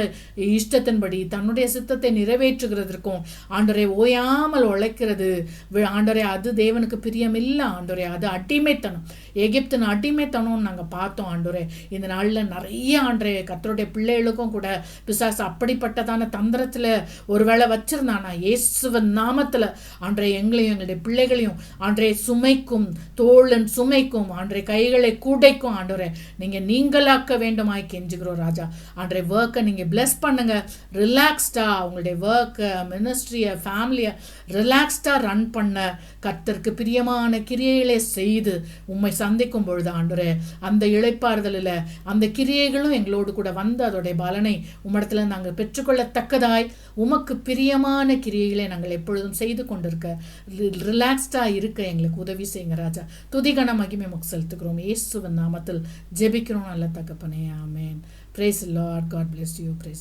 இஷ்டத்தின்படி தன்னுடைய சித்தத்தை நிறைவேற்றுகிறதற்கும் ஆண்டவரே ஓயாமல் உழைக்கிறது ஆண்டவரே, அது தேவனுக்கு பிரியமில்லை ஆண்டவரே, அது அடிமைத்தனம், எகிப்தின் அடிமைத்தனம்னு நாங்கள் பார்த்தோம் ஆண்டவரே. இந்த நாளில் நிறைய ஆண்டவரே கர்த்தருடைய பிள்ளைகளுக்கும் கூட பிசாசு அப்படிப்பட்டதான தந்திரத்தில் ஒருவேளை வச்சிருந்தானா, இயேசுவின் நாமத்தில் ஆண்டவரே எங்களையும் எங்களுடைய பிள்ளைகளையும் ஆண்டவரே சுமைக்கும், தோளன் சுமைக்கும் ஆண்டவரே கைகளை கூடைக்கும் ஆண்டவரே நீங்களாக்க வேண்டுமாய் கெஞ்சுகிறோம் ராஜா. ஆண்டவரே ஒர்க்கை நீங்கள் பிளஸ் பண்ணுங்க, ரிலாக்ஸ்டாக அவங்களுடைய ஒர்க்கை, மினிஸ்ட்ரியை, ஃபேமிலியை ரிலாக்ஸ்டாக ரன் பண்ண கர்த்தருக்கு பிரியமான கிரியைகளை செய்து உம்மை சந்திக்கும் பொழுது ஆண்டவரே, அந்த இளைப்பாறுதலில் அந்த கிரியைகளும் எங்களோடு கூட வந்து அதோடைய பலனை உம்மிடத்துல நாங்கள் பெற்றுக்கொள்ளத்தக்கதாய் உமக்கு பிரியமான கிரியைகளை நாங்கள் எப்பொழுதும் செய்து கொண்டிருக்க, ரிலாக்ஸ்டாக இருக்க எங்களுக்கு உதவி செய்யுங்க ராஜா. துதிகன மகிமை உமக்கு செலுத்துகிறோம். இயேசுவின் நாமத்தில் ஜெபிக்கிறோம் நல்ல தகப்பனே. ஆமென். Praise the Lord. God bless you. Praise